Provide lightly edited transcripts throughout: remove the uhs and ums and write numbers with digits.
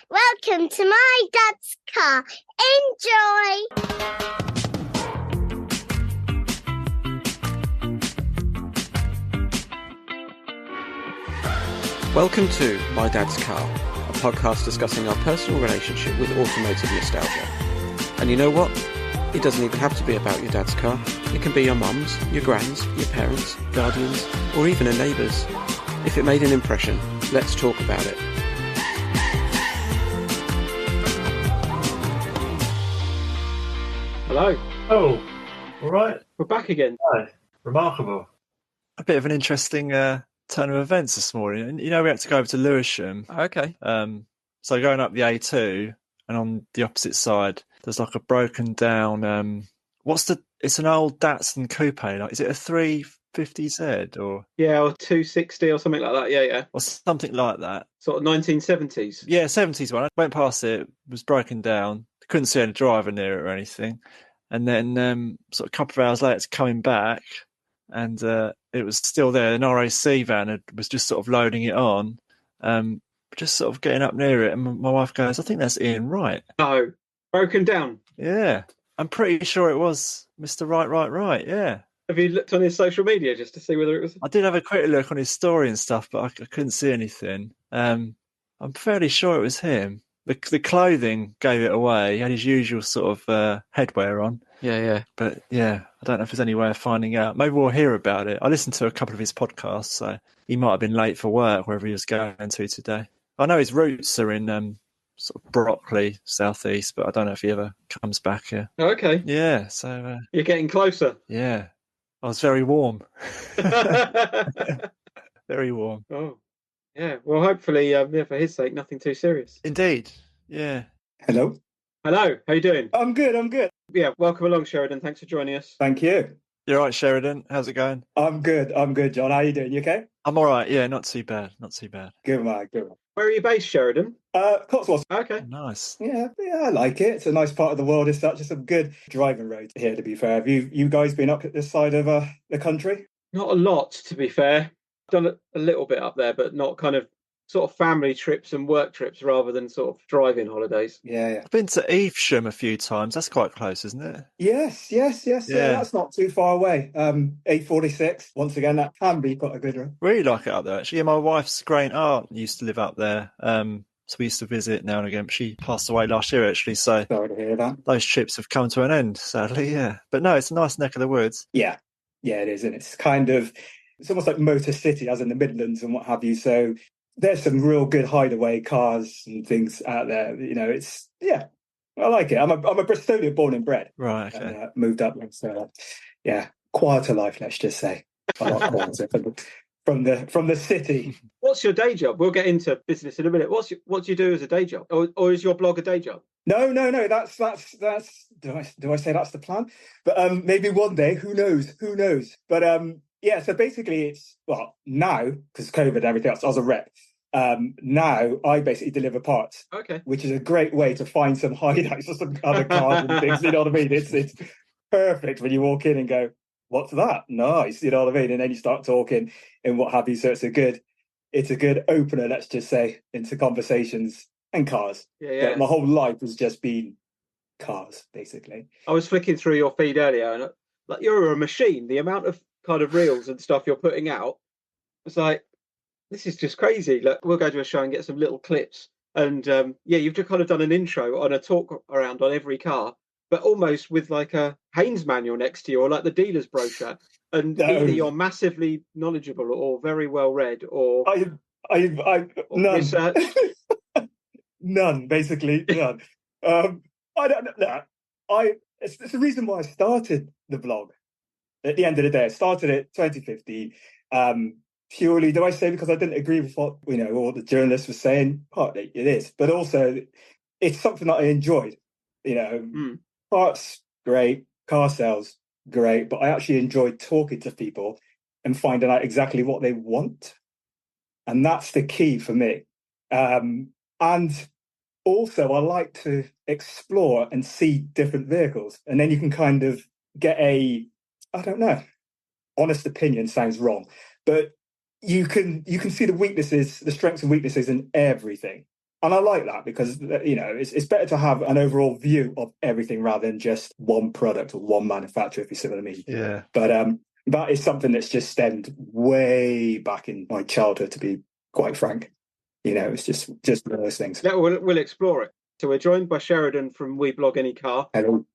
Welcome to my dad's car. Enjoy! Welcome to My Dad's Car, a podcast discussing our personal relationship with automotive nostalgia. And you know what? It doesn't even have to be about your dad's car. It can be your mum's, your grand's, your parents', guardians, or even a neighbour's. If it made an impression, let's talk about it. Hello. Oh, all right. We're back again. Hi. Remarkable. A bit of an interesting turn of events this morning. You know, we had to go over to Lewisham. Okay. So going up the A2, and on the opposite side, there's like a broken down. It's an old Datsun coupe. Like, is it a 350Z or? Yeah, or 260 or something like that. Yeah. Or something like that. Sort of 1970s. Yeah, 70s one. I went past it, was broken down. Couldn't see any driver near it or anything. And then sort of a couple of hours later, it's coming back, and it was still there. An RAC van was just sort of loading it on, just sort of getting up near it. And my wife goes, "I think that's Ian Wright." Oh, broken down. Yeah, I'm pretty sure it was Mr. Right. Yeah. Have you looked on his social media just to see whether it was? I did have a quick look on his story and stuff, but I couldn't see anything. I'm fairly sure it was him. The clothing gave it away. He had his usual sort of headwear on. Yeah. But yeah, I don't know if there's any way of finding out. Maybe we'll hear about it. I listened to a couple of his podcasts, so he might have been late for work, wherever he was going to today. I know his roots are in sort of Brockley, southeast, but I don't know if he ever comes back here. Oh, okay. Yeah, so... You're getting closer. Yeah. I was very warm. Very warm. Oh, yeah. Well, hopefully, for his sake, nothing too serious. Indeed. Yeah. Hello. Hello. How you doing? I'm good. Yeah. Welcome along, Sheridan. Thanks for joining us. Thank you. You're right, Sheridan. How's it going? I'm good, John. How you doing? You okay? I'm all right. Yeah, not too bad. Good man. Where are you based, Sheridan? Cotswolds. Okay. Nice. Yeah, I like it. It's a nice part of the world. It's such some good driving roads here, to be fair. Have you guys been up at this side of the country? Not a lot, to be fair. Done a little bit up there, but not kind of sort of family trips and work trips rather than sort of driving holidays. Yeah. I've been to Evesham a few times. That's quite close, isn't it? Yes. Yeah, that's not too far away. 846. Once again, that can be quite a good one. Really like it up there, actually. Yeah, my wife's great aunt used to live up there. So we used to visit now and again. But she passed away last year, actually. So Sorry to hear that. Those trips have come to an end, sadly, yeah. But no, it's a nice neck of the woods. Yeah, it is. And it's almost like Motor City, as in the Midlands and what have you. So there's some real good hideaway cars and things out there. You know, I like it. I'm a Bristolian born and bred. Right, okay. And, moved up. So, quieter life, let's just say. A lot quieter from the city. What's your day job? We'll get into business in a minute. What do you do as a day job? Or is your blog a day job? No. That's. Do I say that's the plan? But maybe one day. Who knows? But so basically, it's now because COVID and everything else. I was a rep. Now I basically deliver parts. Okay. Which is a great way to find some hideouts for some other cars and things. You know what I mean? It's perfect when you walk in and go, "What's that? Nice." You know what I mean? And then you start talking and what have you. So it's a good opener, let's just say, into conversations and cars. Yeah. But my whole life has just been cars, basically. I was flicking through your feed earlier, and like you're a machine. The amount of kind of reels and stuff you're putting out, it's like, this is just crazy. Like, we'll go to a show and get some little clips, and you've just kind of done an intro on a talk around on every car, but almost with like a Haynes manual next to you, or like the dealer's brochure. And either you're massively knowledgeable or very well read, or none. None, basically, none. I don't know. It's the reason why I started the blog. At the end of the day, I started it 2015. Purely, do I say because I didn't agree with what all the journalists were saying? Partly it is, but also it's something that I enjoyed. Parts great, car sales great, but I actually enjoyed talking to people and finding out exactly what they want, and that's the key for me. And also, I like to explore and see different vehicles, and then you can kind of get honest opinion sounds wrong, but you can see the weaknesses, the strengths and weaknesses in everything. And I like that because, it's better to have an overall view of everything rather than just one product or one manufacturer, if you see what I mean. Yeah. But that is something that's just stemmed way back in my childhood, to be quite frank. It's just one of those things. Yeah, we'll explore it. So we're joined by Sheridan from We Blog Any Car. Hello.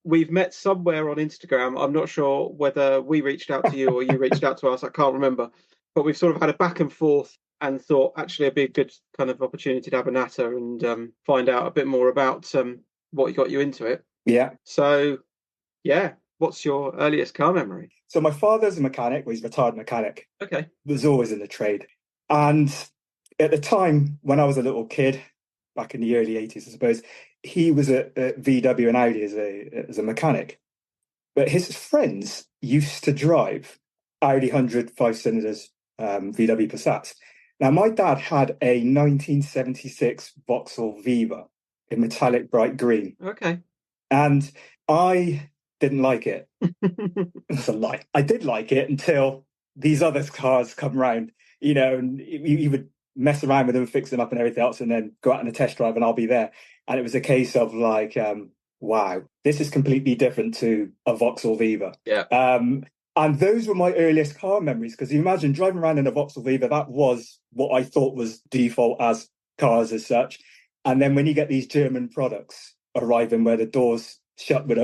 We've met somewhere on Instagram. I'm not sure whether we reached out to you or you reached out to us. I can't remember. But we've sort of had a back and forth and thought actually it'd be a good kind of opportunity to have a natter and find out a bit more about what got you into it. Yeah. So, yeah, what's your earliest car memory? So my father's a mechanic. Well, he's a retired mechanic. Okay. Was always in the trade. And at the time when I was a little kid, back in the early 80s, I suppose, he was at VW and Audi as a mechanic. But his friends used to drive Audi 100 5-cylinders VW Passats. Now, my dad had a 1976 Vauxhall Viva in metallic bright green. Okay. And I didn't like it. It's a lie. I did like it until these other cars come round, and he would mess around with them, fix them up and everything else, and then go out on a test drive and I'll be there. And it was a case of like, wow, this is completely different to a Vauxhall Viva. Yeah. And those were my earliest car memories, because you imagine driving around in a Vauxhall Viva, that was what I thought was default as cars as such. And then when you get these German products arriving where the doors shut with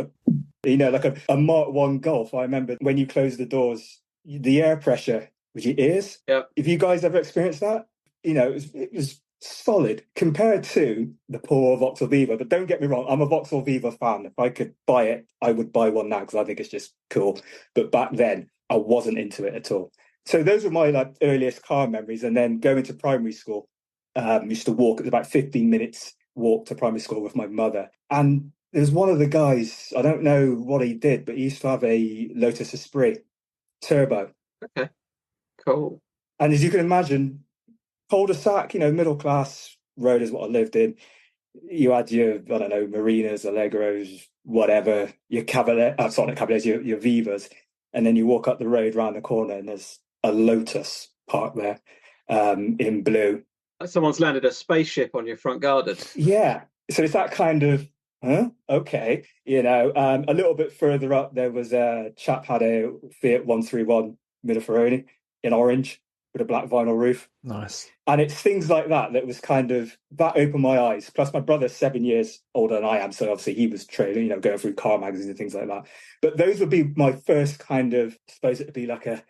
like a Mark 1 Golf, I remember when you close the doors, the air pressure with your ears. Yeah. If you guys ever experienced that, it was solid compared to the poor Vauxhall Viva. But don't get me wrong, I'm a Vauxhall Viva fan. If I could buy it, I would buy one now because I think it's just cool. But back then, I wasn't into it at all. So those were my earliest car memories. And then going to primary school, used to walk. It was about 15 minutes walk to primary school with my mother. And there's one of the guys, I don't know what he did, but he used to have a Lotus Esprit turbo. Okay. Cool. And as you can imagine, cul-de-sac, middle class road is what I lived in. You had your, I don't know, Marinas, Allegros, whatever, your Cavalier, Sonic Cavaliers, your Vivas, and then you walk up the road round the corner and there's a Lotus parked there in blue. Someone's landed a spaceship on your front garden. Yeah. So it's that kind of, okay. A little bit further up, there was a chap had a Fiat 131 Milleferroni in orange with a black vinyl roof. Nice. And it's things like that was kind of, that opened my eyes. Plus my brother's 7 years older than I am, so obviously he was trailing, going through car magazines and things like that. But those would be my first kind of, I suppose it'd be like an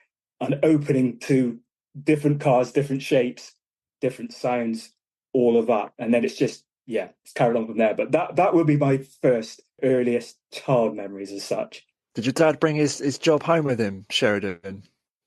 opening to different cars, different shapes, different sounds, all of that. And then it's just, it's carried on from there. But that would be my first earliest child memories as such. Did your dad bring his job home with him, Sheridan?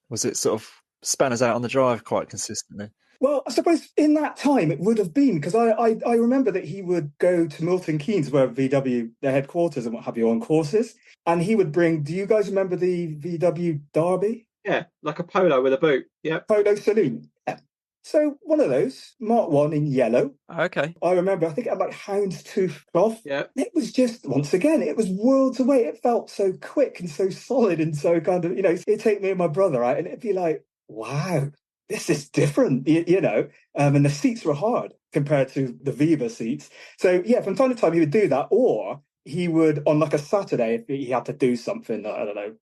Was it sort of spanners out on the drive quite consistently? Well, I suppose in that time it would have been, because I remember that he would go to Milton Keynes, where VW, their headquarters and what have you, on courses. And he would bring, do you guys remember the VW Derby? Yeah, like a Polo with a boot. Yeah. Polo Saloon. Yeah. So one of those, Mark 1 in yellow. Okay. I remember, I think it had like houndstooth cloth. Yeah. It was just, once again, it was worlds away. It felt so quick and so solid and so kind of, it'd take me and my brother out and it'd be like, wow, this is different, and the seats were hard compared to the Viva seats. So, from time to time he would do that, or he would, on like a Saturday, if he had to do something, I don't know,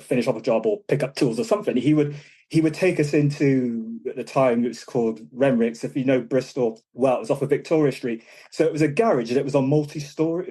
finish off a job or pick up tools or something, he would take us into, at the time it was called Renricks, if you know Bristol well, it was off of Victoria Street. So it was a garage and it was on multi-floors.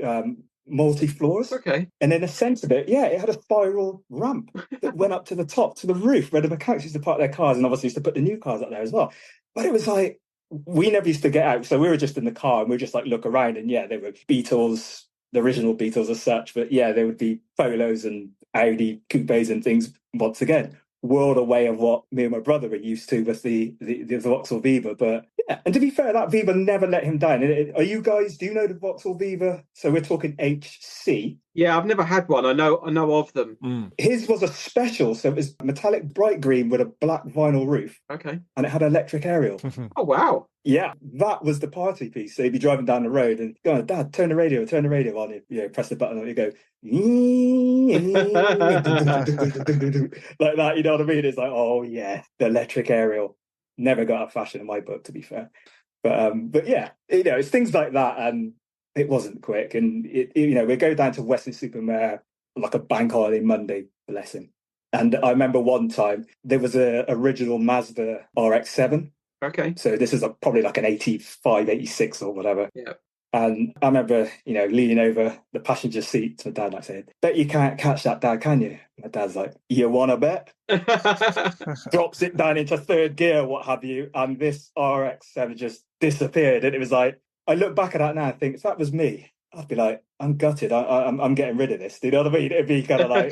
Okay. And in the centre of it, it had a spiral ramp that went up to the top, to the roof, where the mechanics used to park their cars and obviously used to put the new cars up there as well. But it was like, we never used to get out. So we were just in the car and we would just like look around, and there were Beetles, the original Beetles as such, but there would be Polos and Audi coupes and things, once again, world away of what me and my brother were used to with the Vauxhall Viva. But and to be fair, that Viva never let him down. Are you guys, do you know the Vauxhall Viva? So we're talking HC. Yeah, I've never had one. I know of them. His was a special, so it was metallic bright green with a black vinyl roof. Okay. And it had an electric aerial. Oh, wow. Yeah, that was the party piece. So you'd be driving down the road and going, Dad, turn the radio on. You press the button and you go, like that, you know what I mean? It's like, oh yeah, the electric aerial. Never got out of fashion in my book, to be fair. But yeah, it's things like that, and it wasn't quick. And we go down to Weston-super-Mare like a bank holiday Monday, bless him. And I remember one time there was a original Mazda RX7. Okay. So this is probably like an 85, 86 or whatever. Yeah. And I remember, leaning over the passenger seat to my dad, like saying, "Bet you can't catch that, Dad, can you?" My dad's like, "You want to bet?" Drops it down into third gear, what have you. And this RX7 just disappeared. And it was like, I look back at that now and think, if that was me, I'd be like, I'm gutted. I'm getting rid of this. Do you know what I mean? It'd be kind of like,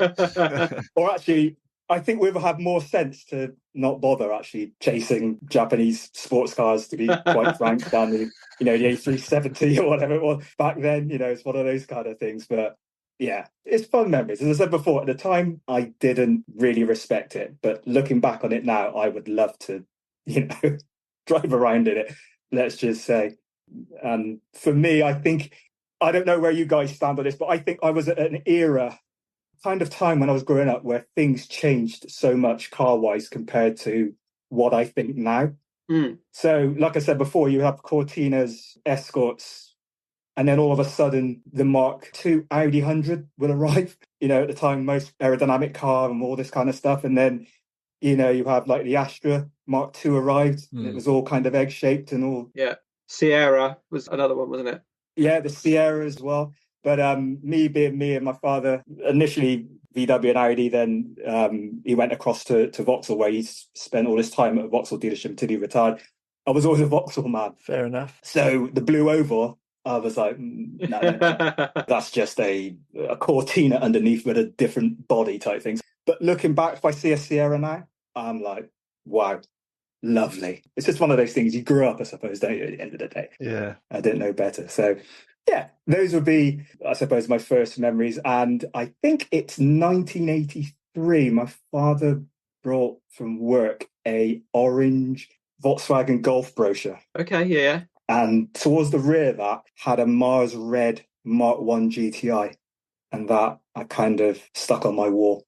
or actually, I think we would have more sense to not bother actually chasing Japanese sports cars, to be quite frank, than the A370 or whatever it was back then. It's one of those kind of things. But yeah, it's fun memories. As I said before, at the time, I didn't really respect it. But looking back on it now, I would love to, drive around in it, let's just say. And for me, I think, I don't know where you guys stand on this, but I think I was at an era, kind of time when I was growing up, where things changed so much car-wise compared to what I think now. So, like I said before, you have Cortinas, Escorts, and then all of a sudden the Mk2 Audi 100 will arrive. At the time, most aerodynamic car and all this kind of stuff. And then, you have like the Astra Mk2 arrived. It was all kind of egg-shaped and all. Yeah. Sierra was another one, wasn't it? Yeah, the Sierra as well. But me being me and my father, initially VW and Audi, then he went across to Vauxhall, where he spent all his time at a Vauxhall dealership until he retired. I was always a Vauxhall man. Fair enough. So the blue oval, I was like, no. That's just a Cortina underneath with a different body type thing. But looking back, if I see a Sierra now, I'm like, wow, lovely. It's just one of those things you grew up, I suppose, don't you, at the end of the day? Yeah. I didn't know better. So yeah, those would be, I suppose, my first memories. And I think it's 1983. My father brought from work a orange Volkswagen Golf brochure. Okay, yeah. And towards the rear of that had a Mars Red Mk1 GTI. And that I kind of stuck on my wall.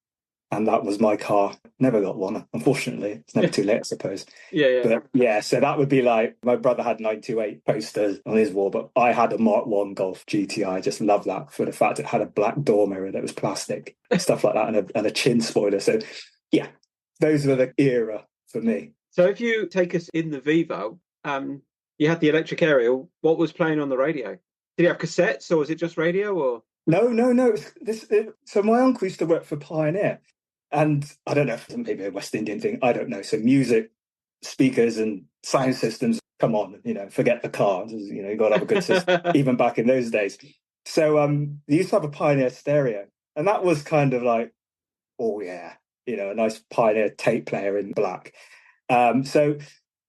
And that was my car. Never got one, unfortunately. It's never too late, I suppose. Yeah. But yeah, so that would be like, my brother had 928 posters on his wall, but I had a Mk1 Golf GTI. I just love that for the fact it had a black door mirror that was plastic, stuff like that, and a chin spoiler. So yeah, those were the era for me. So if you take us in the Viva, you had the electric aerial. What was playing on the radio? Did you have cassettes, or was it just radio? Or No. So my uncle used to work for Pioneer. And I don't know if it's maybe a West Indian thing. I don't know. So music, speakers and sound systems, come on, forget the car. You got to have a good system, even back in those days. So they used to have a Pioneer stereo. And that was kind of like, oh yeah, a nice Pioneer tape player in black. So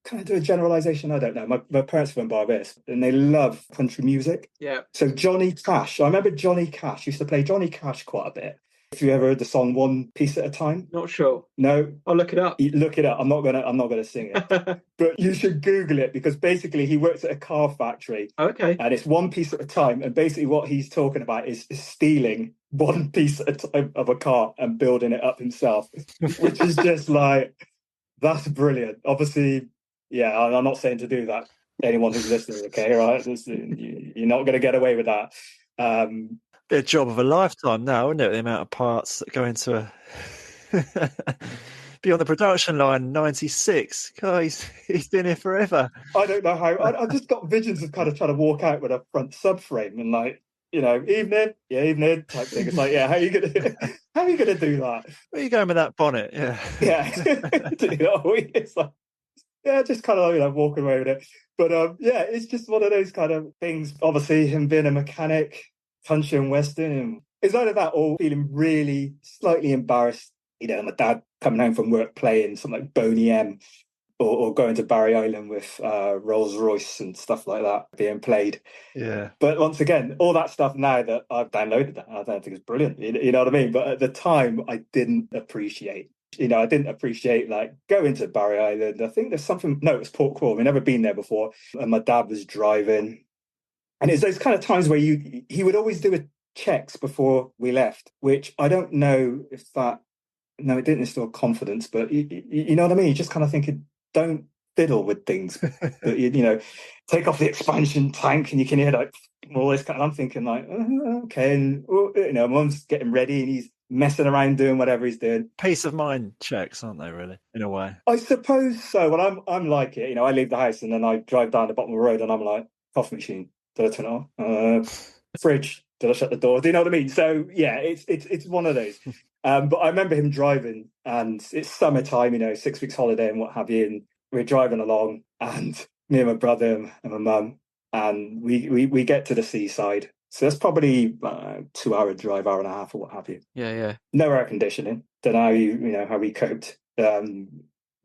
can I do a generalization? I don't know. My parents were from Barbados and they love country music. Yeah. So Jonny Cash, I remember Jonny Cash used to play Jonny Cash quite a bit. If you ever heard the song One Piece at a Time? Not sure. No? I'll look it up. Look it up. I'm not gonna sing it. But you should Google it, because basically he works at a car factory. Okay. And it's one piece at a time. And basically what he's talking about is stealing one piece at a time of a car and building it up himself, which is just like, that's brilliant. Obviously, yeah, I'm not saying to do that. Anyone who's listening, okay, right? You're not going to get away with that. Be a job of a lifetime now, isn't it? The amount of parts that go into a be on the production line. 96. God, he's been here forever. I don't know how. I've just got visions of kind of trying to walk out with a front subframe and like, evening type thing. It's like, yeah, how are you gonna do that? Where are you going with that bonnet? Yeah. It's like, yeah, just kind of walking away with it. But yeah, it's just one of those kind of things. Obviously, him being a mechanic, country and western, and it's either that or feeling really slightly embarrassed. My dad coming home from work playing something like Boney-M, or going to Barry Island with Rolls Royce and stuff like that being played. Yeah. But once again, all that stuff now that I've downloaded, that I don't think it's brilliant. You know what I mean? But at the time, I didn't appreciate. I didn't appreciate like going to Barry Island. I think there's something. No, it was Port Crawley. We've never been there before, and my dad was driving. And it's those kind of times where he would always do checks before we left, which I don't know if that. No, it didn't instill confidence, but you know what I mean. You just kind of thinking, don't fiddle with things. That you know, take off the expansion tank and you can hear like all this kind of, I'm thinking like, okay, and you know, Mum's getting ready and he's messing around doing whatever he's doing. Peace of mind checks, aren't they, really, in a way? I suppose so. Well, I'm like it, you know, I leave the house and then I drive down the bottom of the road and I'm like, coffee machine, did I turn it on? Fridge, did I shut the door? Do you know what I mean? So yeah, it's one of those. But I remember him driving and it's summertime, you know, 6 weeks holiday and what have you, and we're driving along and me and my brother and my mum, and we get to the seaside. So that's probably a 2 hour drive, hour and a half or what have you. Yeah. No air conditioning. Don't know how you know how we coped. The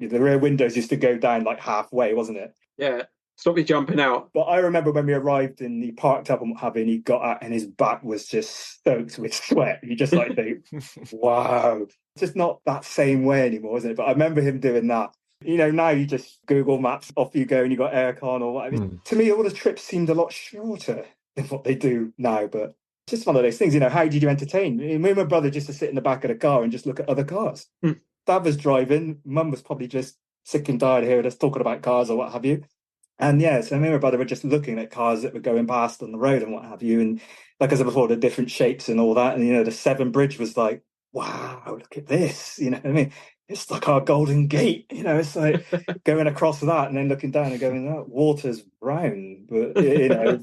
rear windows used to go down like halfway, wasn't it? Yeah. Stop you jumping out. But I remember when we arrived and he parked up and what have you, and he got out and his back was just soaked with sweat. You just like think, wow. It's just not that same way anymore, isn't it? But I remember him doing that. You know, now you just Google Maps, off you go, and you got aircon or whatever. To me, all the trips seemed a lot shorter than what they do now. But it's just one of those things, you know, how did you entertain? Me and my brother just to sit in the back of the car and just look at other cars. Dad was driving. Mum was probably just sick and tired of hearing us talking about cars or what have you. And yeah, so me and my brother were just looking at cars that were going past on the road and what have you. And like I said before, the different shapes and all that. And, you know, the Severn Bridge was like, wow, look at this. You know what I mean? It's like our Golden Gate, you know, it's like going across that and then looking down and going, oh, water's brown. But, you know,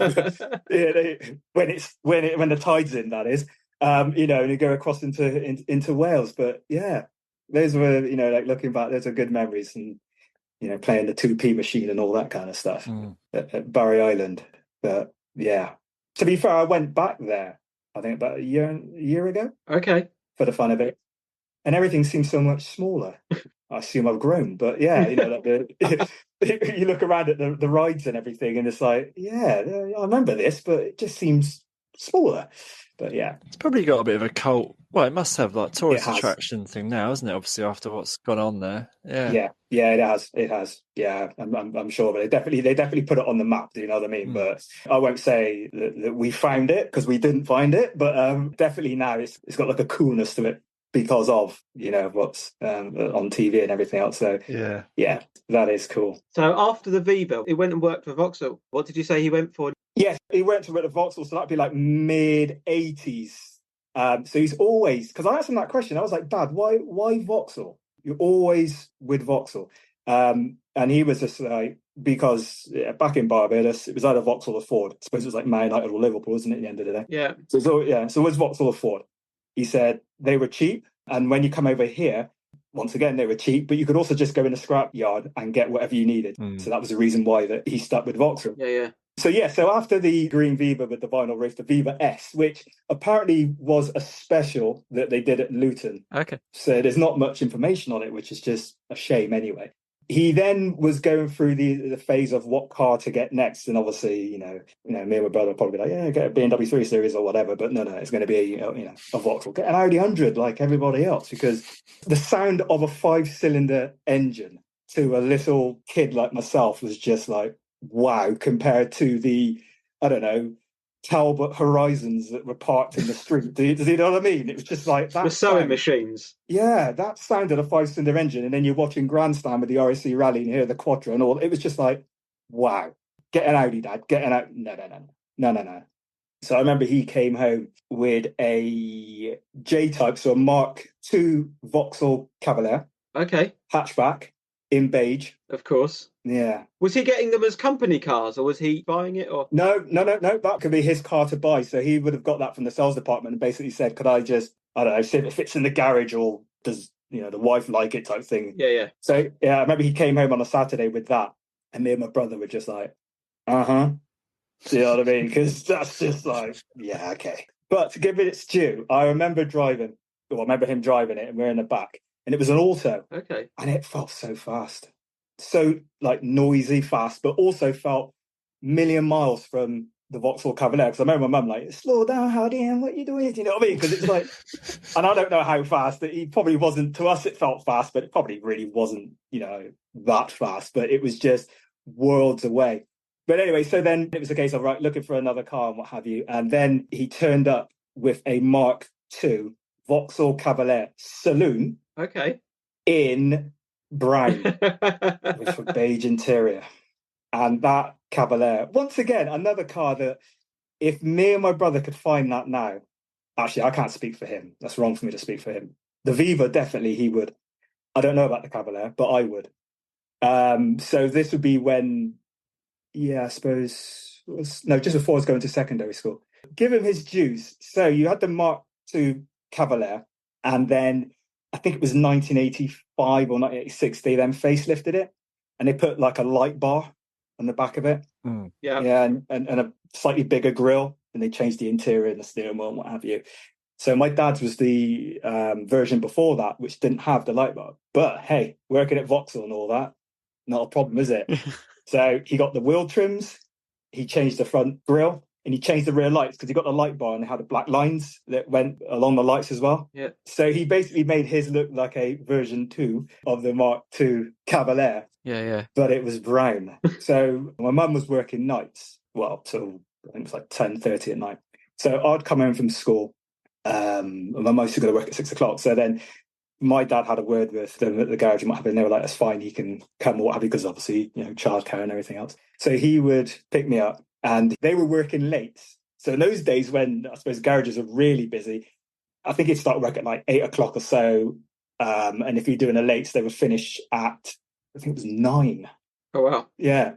when the tide's in, that is, you know, and you go across into Wales. But yeah, those were, you know, like looking back, those are good memories. And, you know, playing the 2p machine and all that kind of stuff at Barry Island. But yeah, to be fair, I went back there, I think about a year ago. Okay. For the fun of it. And everything seems so much smaller. I assume I've grown, but yeah, you know, like you look around at the rides and everything, and it's like, yeah, I remember this, but it just seems smaller. But yeah, it's probably got a bit of a cult. Well, it must have like tourist has. attraction thing now, isn't it? Obviously, after what's gone on there. Yeah, it has. Yeah, I'm sure, but they definitely put it on the map. Do you know what I mean? But I won't say that we found it because we didn't find it, but definitely now it's got like a coolness to it because of, you know, what's on TV and everything else. So yeah, that is cool. So after the Viva, he went and worked for Vauxhall. What did you say he went for? Yes, he went to work at Vauxhall, so that'd be like mid-80s. So he's always, because I asked him that question, I was like, Dad, why Vauxhall? You're always with Vauxhall. And he was just like, because back in Barbados, it was either Vauxhall or Ford. I suppose it was like Man United or Liverpool, isn't it, at the end of the day? Yeah. So it was Vauxhall or Ford. He said they were cheap. And when you come over here, once again, they were cheap, but you could also just go in a scrap yard and get whatever you needed. So that was the reason why that he stuck with Vauxhall. Yeah. So after the green Viva with the vinyl roof, the Viva S, which apparently was a special that they did at Luton. Okay. So there's not much information on it, which is just a shame anyway. He then was going through the phase of what car to get next. And obviously, you know, me and my brother would probably be like, yeah, get a BMW 3 Series or whatever. But no, it's going to be, a Vauxhall. Get an Audi 100 like everybody else, because the sound of a 5-cylinder engine to a little kid like myself was just like, wow, compared to the, I don't know, Talbot Horizons that were parked in the street. Does you know what I mean? It was just like that. The sewing machines. Yeah, that sounded a 5-cylinder engine, and then you're watching Grandstand with the RSC Rally and you hear the Quattro and all. It was just like, wow, get an Audi, Dad, get an Audi. No. So I remember he came home with a J-Type, so a Mark II Vauxhall Cavalier. Okay. Hatchback in beige. Of course. Yeah. Was he getting them as company cars, or was he buying it? Or No. That could be his car to buy. So he would have got that from the sales department and basically said, could I just, I don't know, see if it fits in the garage, or does, the wife like it type thing. Yeah. So yeah, I remember he came home on a Saturday with that, and me and my brother were just like, do you know what I mean? Because that's just like, yeah, okay. But to give it its due, I remember him driving it, and we're in the back, and it was an auto. Okay. And it felt so fast. So like noisy, fast, but also felt million miles from the Vauxhall Cavalier. Because I remember my mum like, slow down, Howdy, and what are you doing? You know what I mean? Because it's like, and I don't know how fast that he probably wasn't. To us, it felt fast, but it probably really wasn't, that fast. But it was just worlds away. But anyway, so then it was a case of looking for another car and what have you. And then he turned up with a Mark II Vauxhall Cavalier saloon. Okay. In brown with a beige interior. And that Cavalier, once again, another car that if me and my brother could find that now, actually, I can't speak for him. That's wrong for me to speak for him. The Viva, definitely he would. I don't know about the Cavalier, but I would. So this would be when, I suppose, just before I was going to secondary school. Give him his dues. So you had the Mark II Cavalier, and then I think it was 1985 or 1986, they then facelifted it, and they put like a light bar on the back of it. Yeah, and a slightly bigger grille, and they changed the interior and the steering wheel and what have you. So my dad's was the version before that, which didn't have the light bar. But hey, working at Vauxhall and all that, not a problem, is it? So he got the wheel trims, he changed the front grille, and he changed the rear lights because he got the light bar and they had the black lines that went along the lights as well. Yeah. So he basically made his look like a version 2 of the Mark II Cavalier. Yeah. But it was brown. So my mum was working nights, well, till I think it was like 10:30 at night. So I'd come home from school. My mum used to go to work at 6 o'clock. So then my dad had a word with them at the garage and what have you, and they were like, that's fine, he can come or what have you, because obviously, childcare and everything else. So he would pick me up, and they were working late. So in those days when I suppose garages are really busy, I think he'd start work at like 8 o'clock or so. And if you're doing a late, they would finish at, I think it was 9. Oh, wow. Yeah,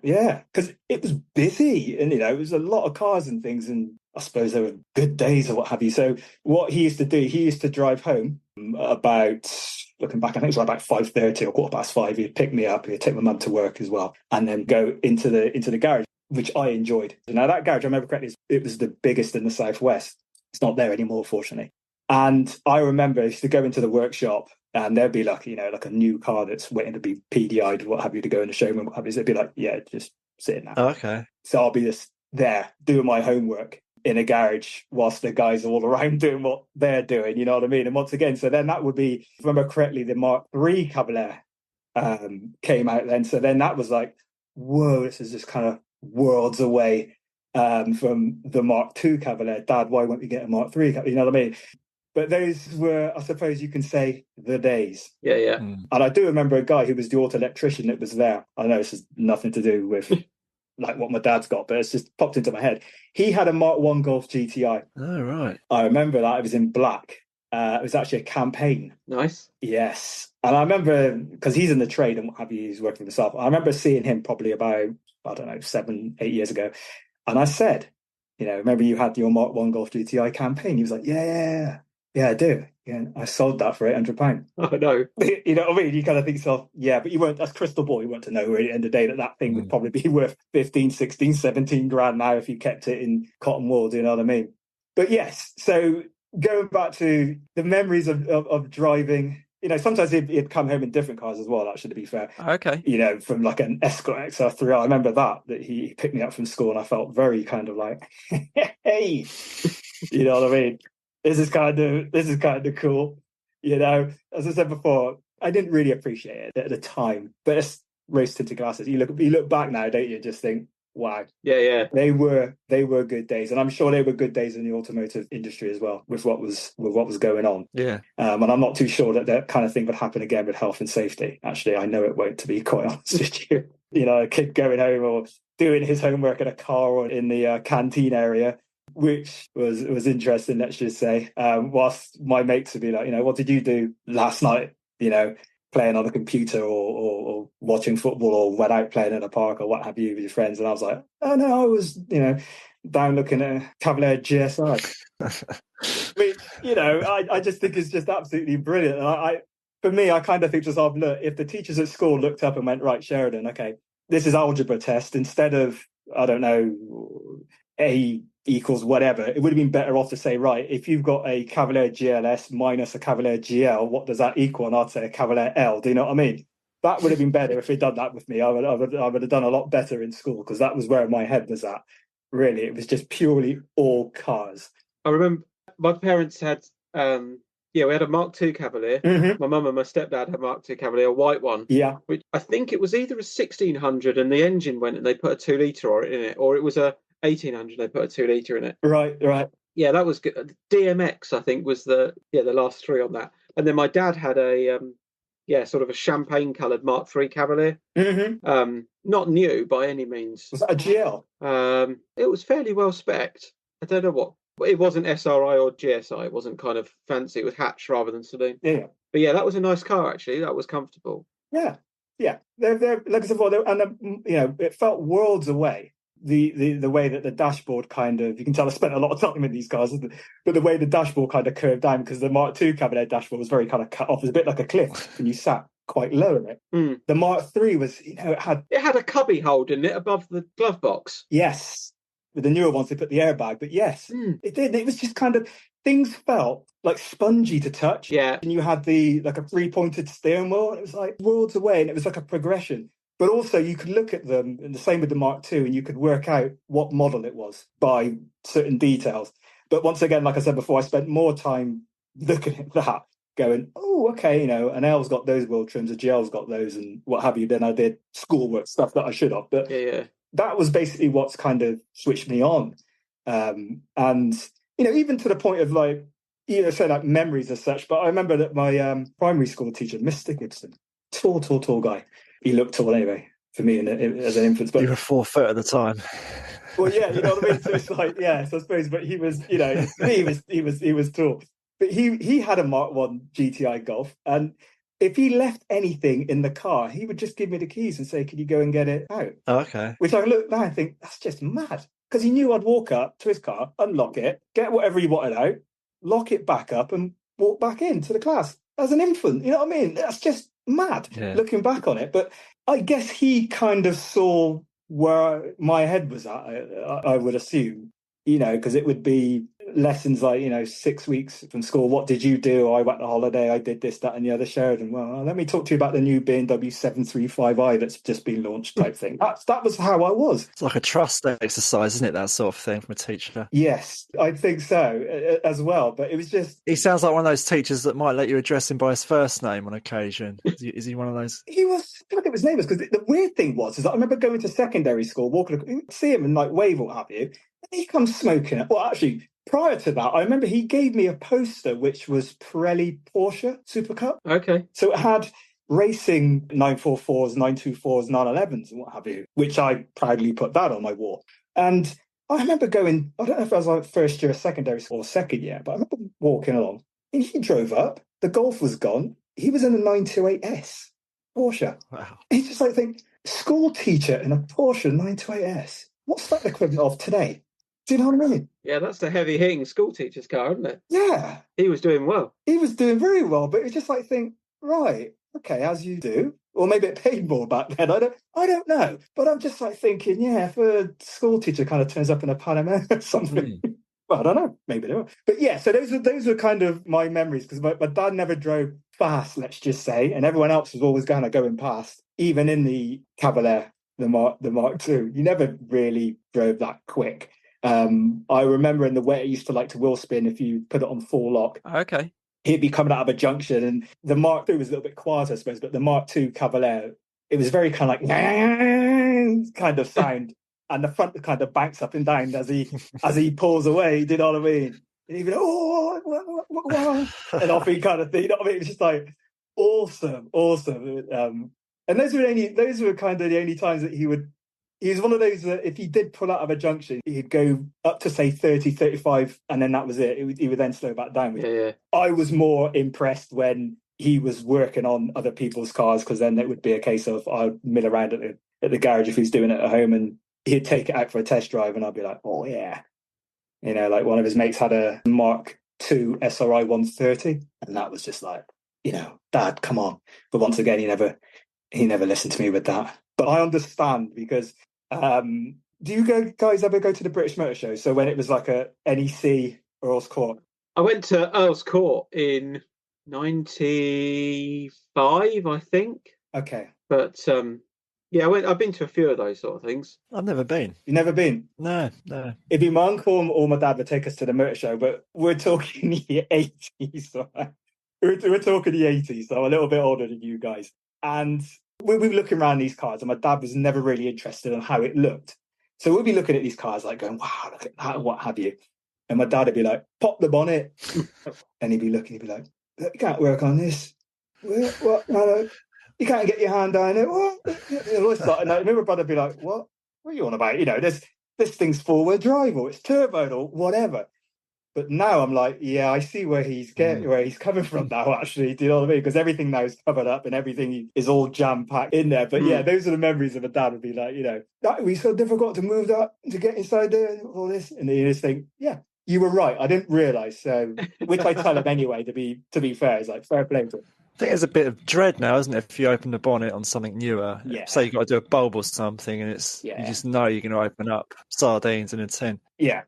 because it was busy, and it was a lot of cars and things, and I suppose there were good days or what have you. So what he used to do, he used to drive home about, looking back, I think it was about 5:30 or 5:15. He'd pick me up, he'd take my mum to work as well, and then go into the garage, which I enjoyed. Now that garage, I remember correctly, it was the biggest in the Southwest. It's not there anymore, fortunately. And I remember I used to go into the workshop, and there'd be like, like a new car that's waiting to be PDI'd, what have you, to go in the showroom, what have you. They'd be like, yeah, just sit in that. Oh, okay. So I'll be just there doing my homework in a garage whilst the guys are all around doing what they're doing, you know what I mean? And once again, so then that would be, if I remember correctly, the Mark III Cavalier came out then. So then that was like, whoa, this is just kind of worlds away from the Mark II Cavalier. Dad, why won't we get a Mark III Cavalier? You know what I mean? But those were, I suppose you can say, the days. Yeah. And I do remember a guy who was the auto electrician that was there. I know this has nothing to do with like what my dad's got, but it's just popped into my head. He had a Mk1 Golf GTI. Oh, right. I remember that. It was in black. It was actually a campaign. Nice. Yes. And I remember, because he's in the trade and what have you, he's working for himself. I remember seeing him probably about, 7-8 years ago. And I said, remember you had your Mk1 Golf GTI campaign? He was like, yeah, I do. Yeah, I sold that for £800. Oh, no. You know what I mean? You kind of think so, yeah, but you weren't, that's crystal ball. You weren't to know really at the end of the day that thing would probably be worth 15, 16, 17 grand now if you kept it in cotton wool, do you know what I mean? But yes, so going back to the memories of driving, sometimes he'd come home in different cars as well, actually, to be fair. Okay. From like an Escort XR3. I remember that he picked me up from school, and I felt very kind of like, hey, you know what I mean? This is kind of cool, As I said before, I didn't really appreciate it at the time, but it's rose tinted glasses. You look back now, don't you? Just think, wow, Yeah. They were good days, and I'm sure they were good days in the automotive industry as well, with what was going on. Yeah, and I'm not too sure that kind of thing would happen again with health and safety. Actually, I know it won't, to be quite honest with you. A kid going home or doing his homework in a car or in the canteen area, which was interesting, let's just say. Whilst my mates would be like, what did you do last night? Playing on the computer or watching football or went out playing in a park or what have you with your friends. And I was like, oh no, I was, down looking at a Cavalier GSI. Which, I just think is just absolutely brilliant. And for me, I kind of think just look, if the teachers at school looked up and went, right, Sheridan, okay, this is algebra test, instead of, I don't know, A equals whatever, it would have been better off to say, right, if you've got a Cavalier GLS minus a Cavalier GL, what does that equal? And I'd say a Cavalier L. Do you know what I mean? That would have been better if they'd done that with me. I would have done a lot better in school, because that was where my head was at. Really, it was just purely all cars. I remember my parents had, we had a Mark II Cavalier. Mm-hmm. My mum and my stepdad had a Mark II Cavalier, a white one. Yeah. Which I think it was either a 1600 and the engine went and they put a 2 litre in it, or it was a 1800 they put a 2 litre in it. Right. Yeah, that was good. DMX, I think, was the last three on that. And then my dad had a sort of a champagne-coloured Mark III Cavalier. Mm-hmm. Not new by any means. Was that a GL? It was fairly well spec'd. I don't know what. It wasn't SRI or GSI. It wasn't kind of fancy. It was hatch rather than saloon. Yeah. But yeah, that was a nice car actually. That was comfortable. Yeah. They're like I said before, it felt worlds away. The way that the dashboard kind of, you can tell I spent a lot of time in these cars, but the way the dashboard kind of curved down, because the Mark II Cavalier dashboard was very kind of cut off. It was a bit like a cliff, and you sat quite low in it. The Mark III was, it had a cubby hole, didn't it, above the glove box? Yes. With the newer ones, they put the airbag, but yes, it did. It was just kind of, things felt like spongy to touch. Yeah. And you had a 3-pointed steering wheel, and it was like worlds away, and it was like a progression. But also you could look at them, and the same with the Mark II, and you could work out what model it was by certain details. But once again, like I said before, I spent more time looking at that, going, oh, okay, an L's got those wheel trims, a GL's got those, and what have you. Then I did schoolwork stuff that I should have. But that was basically what's kind of switched me on. And, even to the point of say like memories as such, but I remember that my primary school teacher, Mr. Gibson, tall guy. He looked tall anyway for me as an infant. But you were 4 foot at the time. Well, yeah, you know what I mean. So it's like, so I suppose. But he was, he was tall. But he had a Mark 1 GTI Golf, and if he left anything in the car, he would just give me the keys and say, "Can you go and get it out?" Oh, okay. Which I look now and think that's just mad, because he knew I'd walk up to his car, unlock it, get whatever he wanted out, lock it back up, and walk back into the class as an infant. You know what I mean? That's just mad looking back on it. But I guess he kind of saw where my head was at, I would assume, because it would be lessons like, 6 weeks from school. What did you do? I went on holiday. I did this, that, and the other. Sheridan, well, let me talk to you about the new BMW 735i that's just been launched type thing. That was how I was. It's like a trust exercise, isn't it? That sort of thing from a teacher. Yes, I think so as well. But it was just... He sounds like one of those teachers that might let you address him by his first name on occasion. Is he one of those? He was... I don't think his name was, because the weird thing was, is that I remember going to secondary school, walking, see him and wave or have you, and he comes smoking it. Well, actually... Prior to that, I remember he gave me a poster which was Pirelli Porsche Super Cup. Okay. So it had racing 944s, 924s, 911s and what have you, which I proudly put that on my wall. And I remember going, I don't know if I was like first year of secondary school or second year, but I remember walking along and he drove up, the Golf was gone, he was in a 928S Porsche. Wow. He's just think, school teacher in a Porsche 928S, what's that equivalent of today? Do you know what I mean? Yeah, that's the heavy hitting school teacher's car, isn't it? Yeah. He was doing well. He was doing very well, but it's just think, right, okay, as you do. Or maybe it paid more back then. I don't know. But I'm just thinking, if a school teacher kind of turns up in a Panamera or something. Well, I don't know. Maybe they were. But yeah, so those were kind of my memories, because my dad never drove fast, let's just say, and everyone else was always kind of going past, even in the Cavalier, the Mark II. You never really drove that quick. I remember in the way it used to to wheel spin if you put it on full lock. Okay. He'd be coming out of a junction, and the Mark II was a little bit quieter, I suppose, but the Mark II Cavalier, it was very kind of kind of sound, and the front kind of banks up and down as he pulls away. You know what I mean? And he'd be what? And off he kind of thing. You know what I mean? It was just awesome. And those were kind of the only times that he was one of those that if he did pull out of a junction, he'd go up to, say, 30, 35, and then that was it. He would then slow back down. Yeah. I was more impressed when he was working on other people's cars, because then it would be a case of I'd mill around at the garage if he was doing it at home, and he'd take it out for a test drive, and I'd be like, oh, yeah. One of his mates had a Mark II SRI 130, and that was just Dad, come on. But once again, he never listened to me with that. But I understand, because do you guys ever go to the British Motor Show? So when it was a NEC or Earl's Court? I went to Earl's Court in 95, I think. Okay. But I've been to a few of those sort of things. I've never been. You've never been? No. It'd be my uncle or my dad would take us to the motor show, but we're talking the 80s. Right? We're talking the 80s, so I'm a little bit older than you guys. And we were looking around these cars, and my dad was never really interested in how it looked. So we'd be looking at these cars going, wow, look at that, what have you. And my dad would be like, pop the bonnet. And he'd be looking, you can't work on this. What? No, you can't get your hand down it. What? And all this stuff. And I remember my brother be like, what are you on about? This thing's four-wheel drive or it's turbo or whatever. But now I'm like, yeah, I see where he's coming from now, actually. Do you know what I mean? Because everything now is covered up and everything is all jam-packed in there. But yeah, those are the memories of a dad would be like, that we so difficult to move that, to get inside there and all this. And then you just think, yeah, you were right. I didn't realise. So, which I tell him anyway, to be fair. It's like, fair play to him. I think there's a bit of dread now, isn't it? If you open the bonnet on something newer, say you've got to do a bulb or something, and you just know you're going to open up sardines in a tin. Yeah.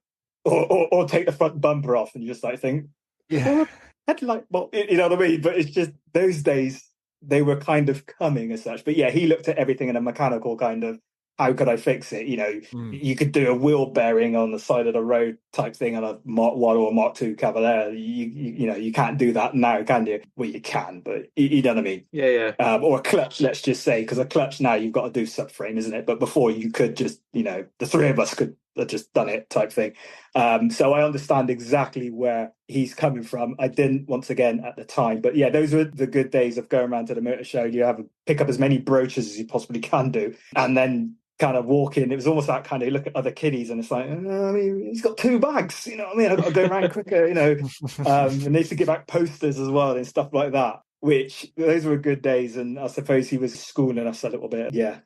Or take the front bumper off and you just like think, headlight, well, you know what I mean? But it's just those days, they were kind of coming as such. But yeah, he looked at everything in a mechanical kind of, how could I fix it? You could do a wheel bearing on the side of the road type thing on a Mark 1 or Mk2 Cavalier. You can't do that now, can you? Well, you can, but you know what I mean? Yeah. Or a clutch, let's just say, because a clutch now you've got to do subframe, isn't it? But before you could just, the three of us could have just done it type thing. So I understand exactly where he's coming from. I didn't, once again, at the time. But yeah, those were the good days of going around to the motor show. You pick up as many brochures as you possibly can do. And then kind of walk in. It was almost that kind of, you look at other kiddies and it's like, he's got 2 bags, you know what I mean? I've got to go around quicker, and they used to give back posters as well and stuff like that, which those were good days. And I suppose he was schooling us a little bit. Yeah.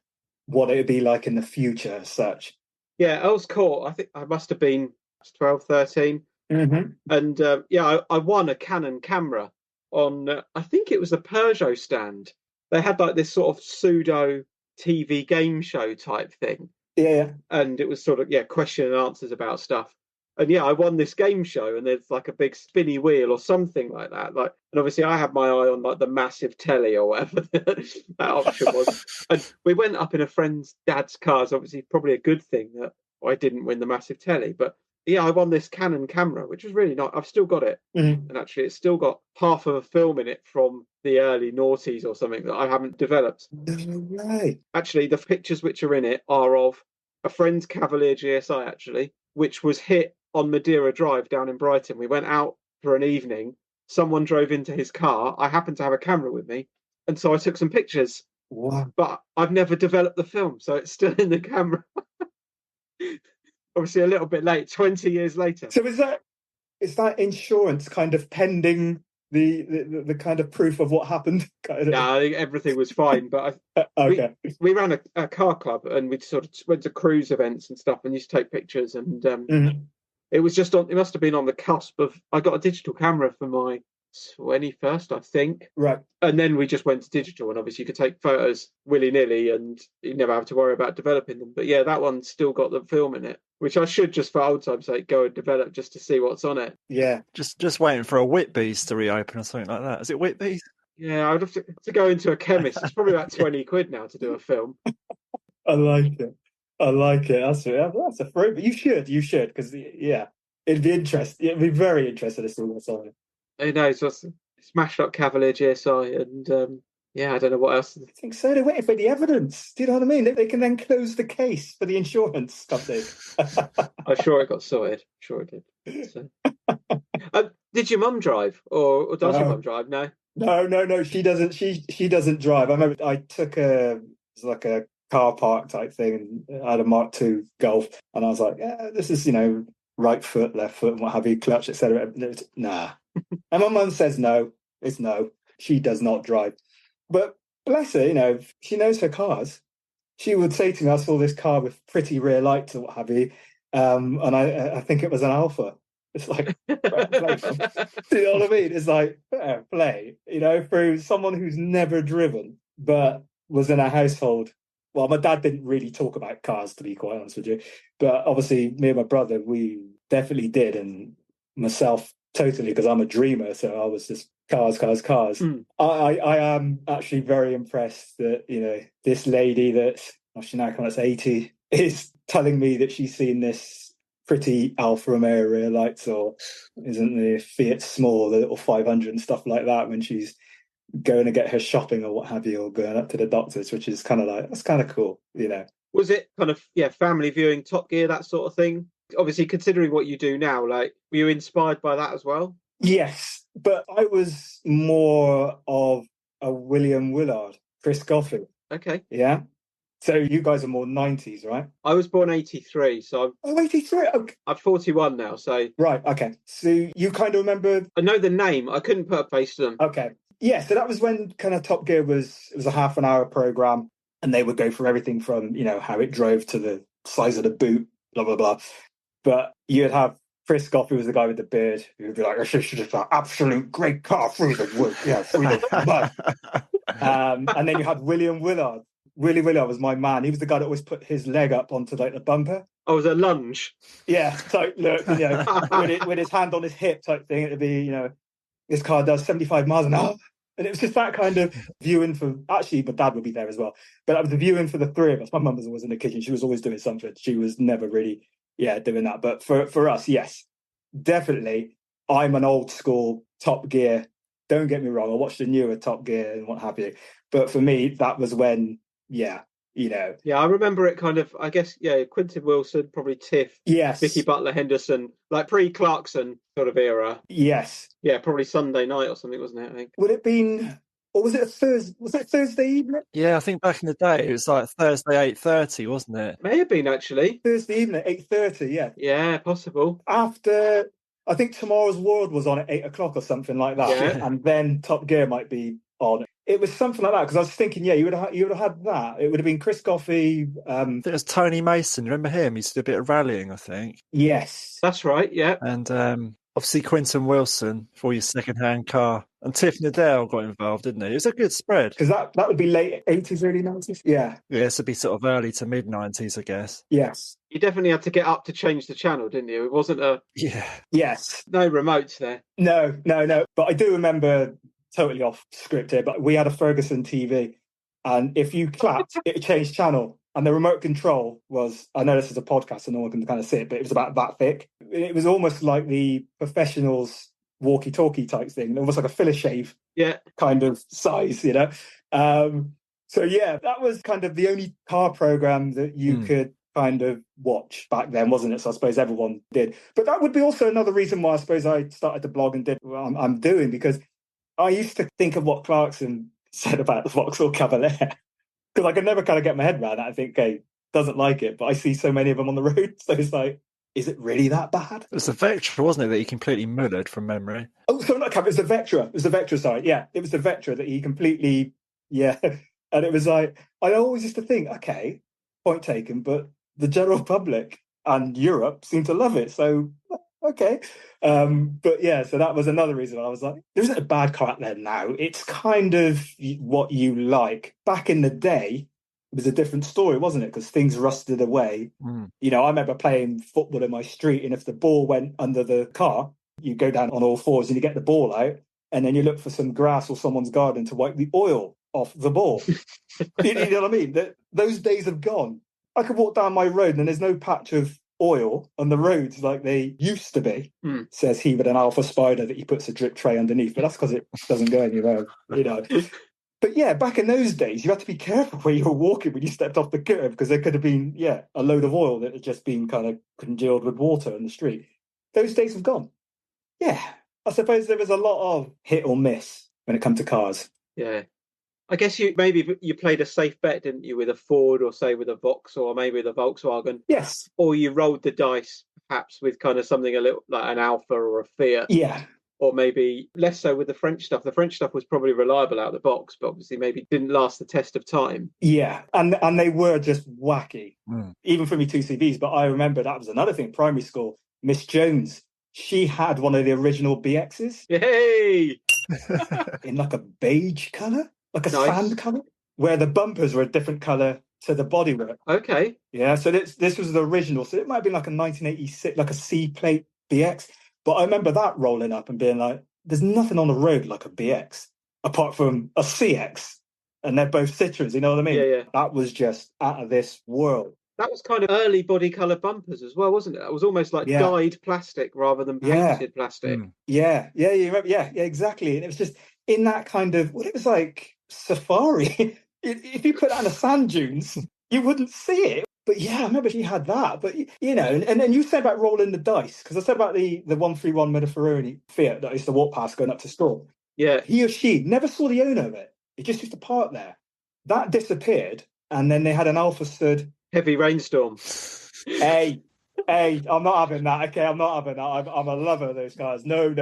What it would be like in the future as such. Yeah, I was caught. I think I must have been 12, 13. Mm-hmm. And I won a Canon camera on, I think it was a Peugeot stand. They had like this sort of pseudo TV game show type thing. Yeah. And it was sort of, question and answers about stuff. And I won this game show and there's like a big spinny wheel or something like that. Like, and obviously I had my eye on like the massive telly or whatever that option was. And we went up in a friend's dad's car. So obviously probably a good thing that I didn't win the massive telly. But I won this Canon camera, which was really nice. I've still got it. Mm-hmm. And actually it's still got half of a film in it from the early noughties or something that I haven't developed. Right. Actually, the pictures which are in it are of a friend's Cavalier GSI, actually, which was hit on Madeira Drive down in Brighton. We went out for an evening. Someone drove into his car. I happened to have a camera with me. And so I took some pictures. Wow. But I've never developed the film, so it's still in the camera. Obviously, a little bit late, 20 years later. So is that insurance kind of pending the kind of proof of what happened? I think everything was fine. But okay. we ran a car club and we sort of went to cruise events and stuff and used to take pictures. And it was just it must have been on the cusp of, I got a digital camera for my 21st, I think. Right. And then we just went to digital, and obviously you could take photos willy-nilly and you never have to worry about developing them. But yeah, that one's still got the film in it, which I should, just for old time's sake, go and develop just to see what's on it. Yeah. Just waiting for a Whitby's to reopen or something like that. Is it Whitby's? Yeah, I'd have to go into a chemist. It's probably about 20 quid now to do a film. I like it. That's a fruit. But you should, because it'd be interesting. It'd be very interesting to see what's on it. Who knows? What's smashed up Cavalier GSI, and I don't know what else. I think so. They're waiting for the evidence. Do you know what I mean? They can then close the case for the insurance company. I'm sure it got sorted. Sure it did. So. Did your mum drive, or does your mum drive? No. No. She doesn't. She doesn't drive. I remember I took a car park type thing, and I had a Mark II Golf, and I was like, this is right foot, left foot, and what have you, clutch, etc. Nah. And my mum says no. It's no. She does not drive. But bless her, she knows her cars. She would say to me, I saw this car with pretty rear lights or what have you, and I think it was an Alpha. It's like, play. Do you know what I mean? It's like, fair play, through someone who's never driven, but was in a household. Well, my dad didn't really talk about cars, to be quite honest with you. But obviously, me and my brother, we definitely did. And myself, totally, because I'm a dreamer. So I was just cars. I am actually very impressed that, this lady that's, she now kind of 80, is telling me that she's seen this pretty Alfa Romeo rear lights, or isn't the Fiat Small, the little 500 and stuff like that, when she's going to get her shopping or what have you, or going up to the doctors, which is kind of like, that's kind of cool, Was it kind of, family viewing Top Gear, that sort of thing? Obviously, considering what you do now, like, were you inspired by that as well? Yes, but I was more of a William Willard, Chris Goffey. Okay. Yeah. So you guys are more 90s, right? I was born 83, so Oh, 83. Okay. I'm 41 now, so Right, okay. So you kind of remember... I know the name. I couldn't put a face to them. Okay. Yeah, so that was when kind of Top Gear was a half an hour program, and they would go for everything from, how it drove to the size of the boot, blah, blah, blah. But you'd have Chris Goffey was the guy with the beard who would be like, "This is just an absolute great car through the wood, through the mud." And then you had William Willard. Willie Willard was my man. He was the guy that always put his leg up onto like the bumper. Oh, it was a lunge. Yeah, so look, with his hand on his hip type thing. It'd be, this car does 75 miles an hour. And it was just that kind of viewing for, actually, my dad would be there as well. But that was the viewing for the three of us. My mum was always in the kitchen. She was always doing something. She was never really, doing that. But for us, yes, definitely, I'm an old school Top Gear. Don't get me wrong. I watched the newer Top Gear and what have you. But for me, that was when, Yeah, I remember it kind of, I guess, Quinton Wilson, probably Tiff. Yes. Vicky Butler Henderson, like pre-Clarkson sort of era. Yes. Yeah, probably Sunday night or something, wasn't it, I think? Would it been, or was it a Thursday? Was it Thursday evening? Yeah, I think back in the day it was like Thursday 8:30, wasn't it? May have been, actually. Thursday evening at 8:30, yeah. Yeah, possible. After, I think Tomorrow's World was on at 8 o'clock or something like that. Yeah. And then Top Gear might be on. It was something like that, because I was thinking, you would have had that. It would have been Chris Goffey. I think it was Tony Mason. Remember him? He used to do a bit of rallying, I think. Yes. That's right, yeah. And obviously Quinton Wilson for your second-hand car. And Tiff Nadell got involved, didn't he? It was a good spread. Because that would be late 80s, early 90s? Yeah. Yeah, this would be sort of early to mid-90s, I guess. Yes. You definitely had to get up to change the channel, didn't you? It wasn't Yeah. Yes. no remotes there. No. But I do remember, totally off script here, but we had a Ferguson TV, and if you clapped, it changed channel. And the remote control was, I know this is a podcast and no one can kind of see it, but it was about that thick. It was almost like the professionals walkie-talkie type thing, almost like a filler shave kind of size, So that was kind of the only car program that you could kind of watch back then, wasn't it? So I suppose everyone did. But that would be also another reason why I suppose I started to blog and did what I'm doing, because I used to think of what Clarkson said about the Vauxhall Cavalier, because I could never kind of get my head around that. I think, doesn't like it, but I see so many of them on the road. So it's like, is it really that bad? It was the Vectra, wasn't it, that he completely mullered from memory? Oh, sorry, not Cavalier. It was the Vectra. It was the Vectra, sorry. Yeah, it was the Vectra that he completely, And it was like, I always used to think, okay, point taken, but the general public and Europe seem to love it. So, okay. But yeah, so that was another reason I was like, there isn't a bad car out there now. It's kind of what you like. Back in the day, it was a different story, wasn't it? Because things rusted away. I remember playing football in my street, and if the ball went under the car, you go down on all fours and you get the ball out, and then you look for some grass or someone's garden to wipe the oil off the ball. you know what I mean? Those days have gone. I could walk down my road and there's no patch of oil on the roads like they used to be, says he with an Alpha Spider that he puts a drip tray underneath, but that's because it doesn't go anywhere, But yeah, back in those days, you had to be careful where you were walking when you stepped off the curb, because there could have been, a load of oil that had just been kind of congealed with water in the street. Those days have gone. Yeah, I suppose there was a lot of hit or miss when it comes to cars. Yeah. I guess you played a safe bet, didn't you, with a Ford, or say with a Vauxhall, or maybe with a Volkswagen? Yes. Or you rolled the dice, perhaps, with kind of something a little like an Alfa or a Fiat. Yeah. Or maybe less so with the French stuff. The French stuff was probably reliable out of the box, but obviously maybe didn't last the test of time. Yeah, and they were just wacky, even for me 2CVs. But I remember that was another thing. Primary school, Miss Jones, she had one of the original BXs. Yay! In like a beige colour. Like a Nice. sand colour, where the bumpers were a different colour to the bodywork. Okay. Yeah, so this was the original. So it might have been like a 1986, like a C-plate BX. But I remember that rolling up and being like, there's nothing on the road like a BX, apart from a CX. And they're both Citroens, you know what I mean? Yeah. That was just out of this world. That was kind of early body colour bumpers as well, wasn't it? It was almost like dyed plastic rather than painted plastic. Yeah, you remember? Yeah, exactly. And it was just in that kind of, it was like safari. If you put that in the sand dunes, you wouldn't see it. But yeah, I remember she had that. But, and then you said about rolling the dice, because I said about the 131 Mediterranean Fiat that I used to walk past going up to store. Yeah. He or she never saw the owner of it. It just used to park there. That disappeared, and then they had an Alpha Sud. Heavy rainstorm. Hey, I'm not having that. Okay, I'm not having that. I'm a lover of those cars. No.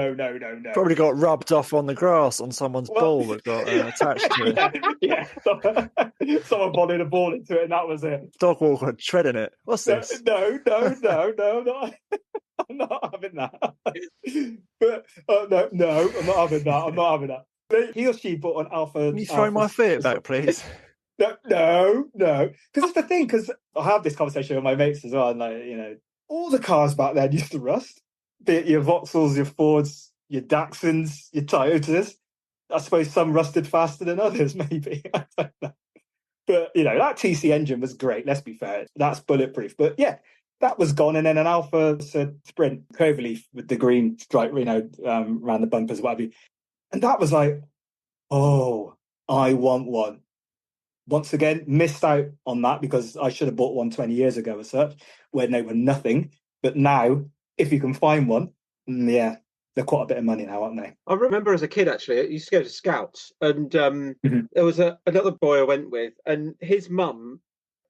Probably got rubbed off on the grass on someone's ball that got attached to it. Yeah. Someone volleyed a ball into it, and that was it. Dog walker treading it. What's this? No, I'm not having that. But no, I'm not having that. He or she bought an Alpha. Can you throw my feet back, please? No. Because that's the thing. Because I have this conversation with my mates as well, and like, you know, all the cars back then used to rust. Be it your Vauxhalls, your Fords, your Datsuns, your Toyotas. I suppose some rusted faster than others, maybe. I don't know. But you know, that TC engine was great. Let's be fair, that's bulletproof. But yeah, that was gone, and then an Alpha Sprint Cloverleaf with the green stripe, you know, around the bumpers, what have you. And that was like, oh, I want one. Once again, missed out on that because I should have bought one 20 years ago as such, when they were nothing. But now, if you can find one, yeah, they're quite a bit of money now, aren't they? I remember as a kid, actually, I used to go to Scouts, and there was another boy I went with, and his mum,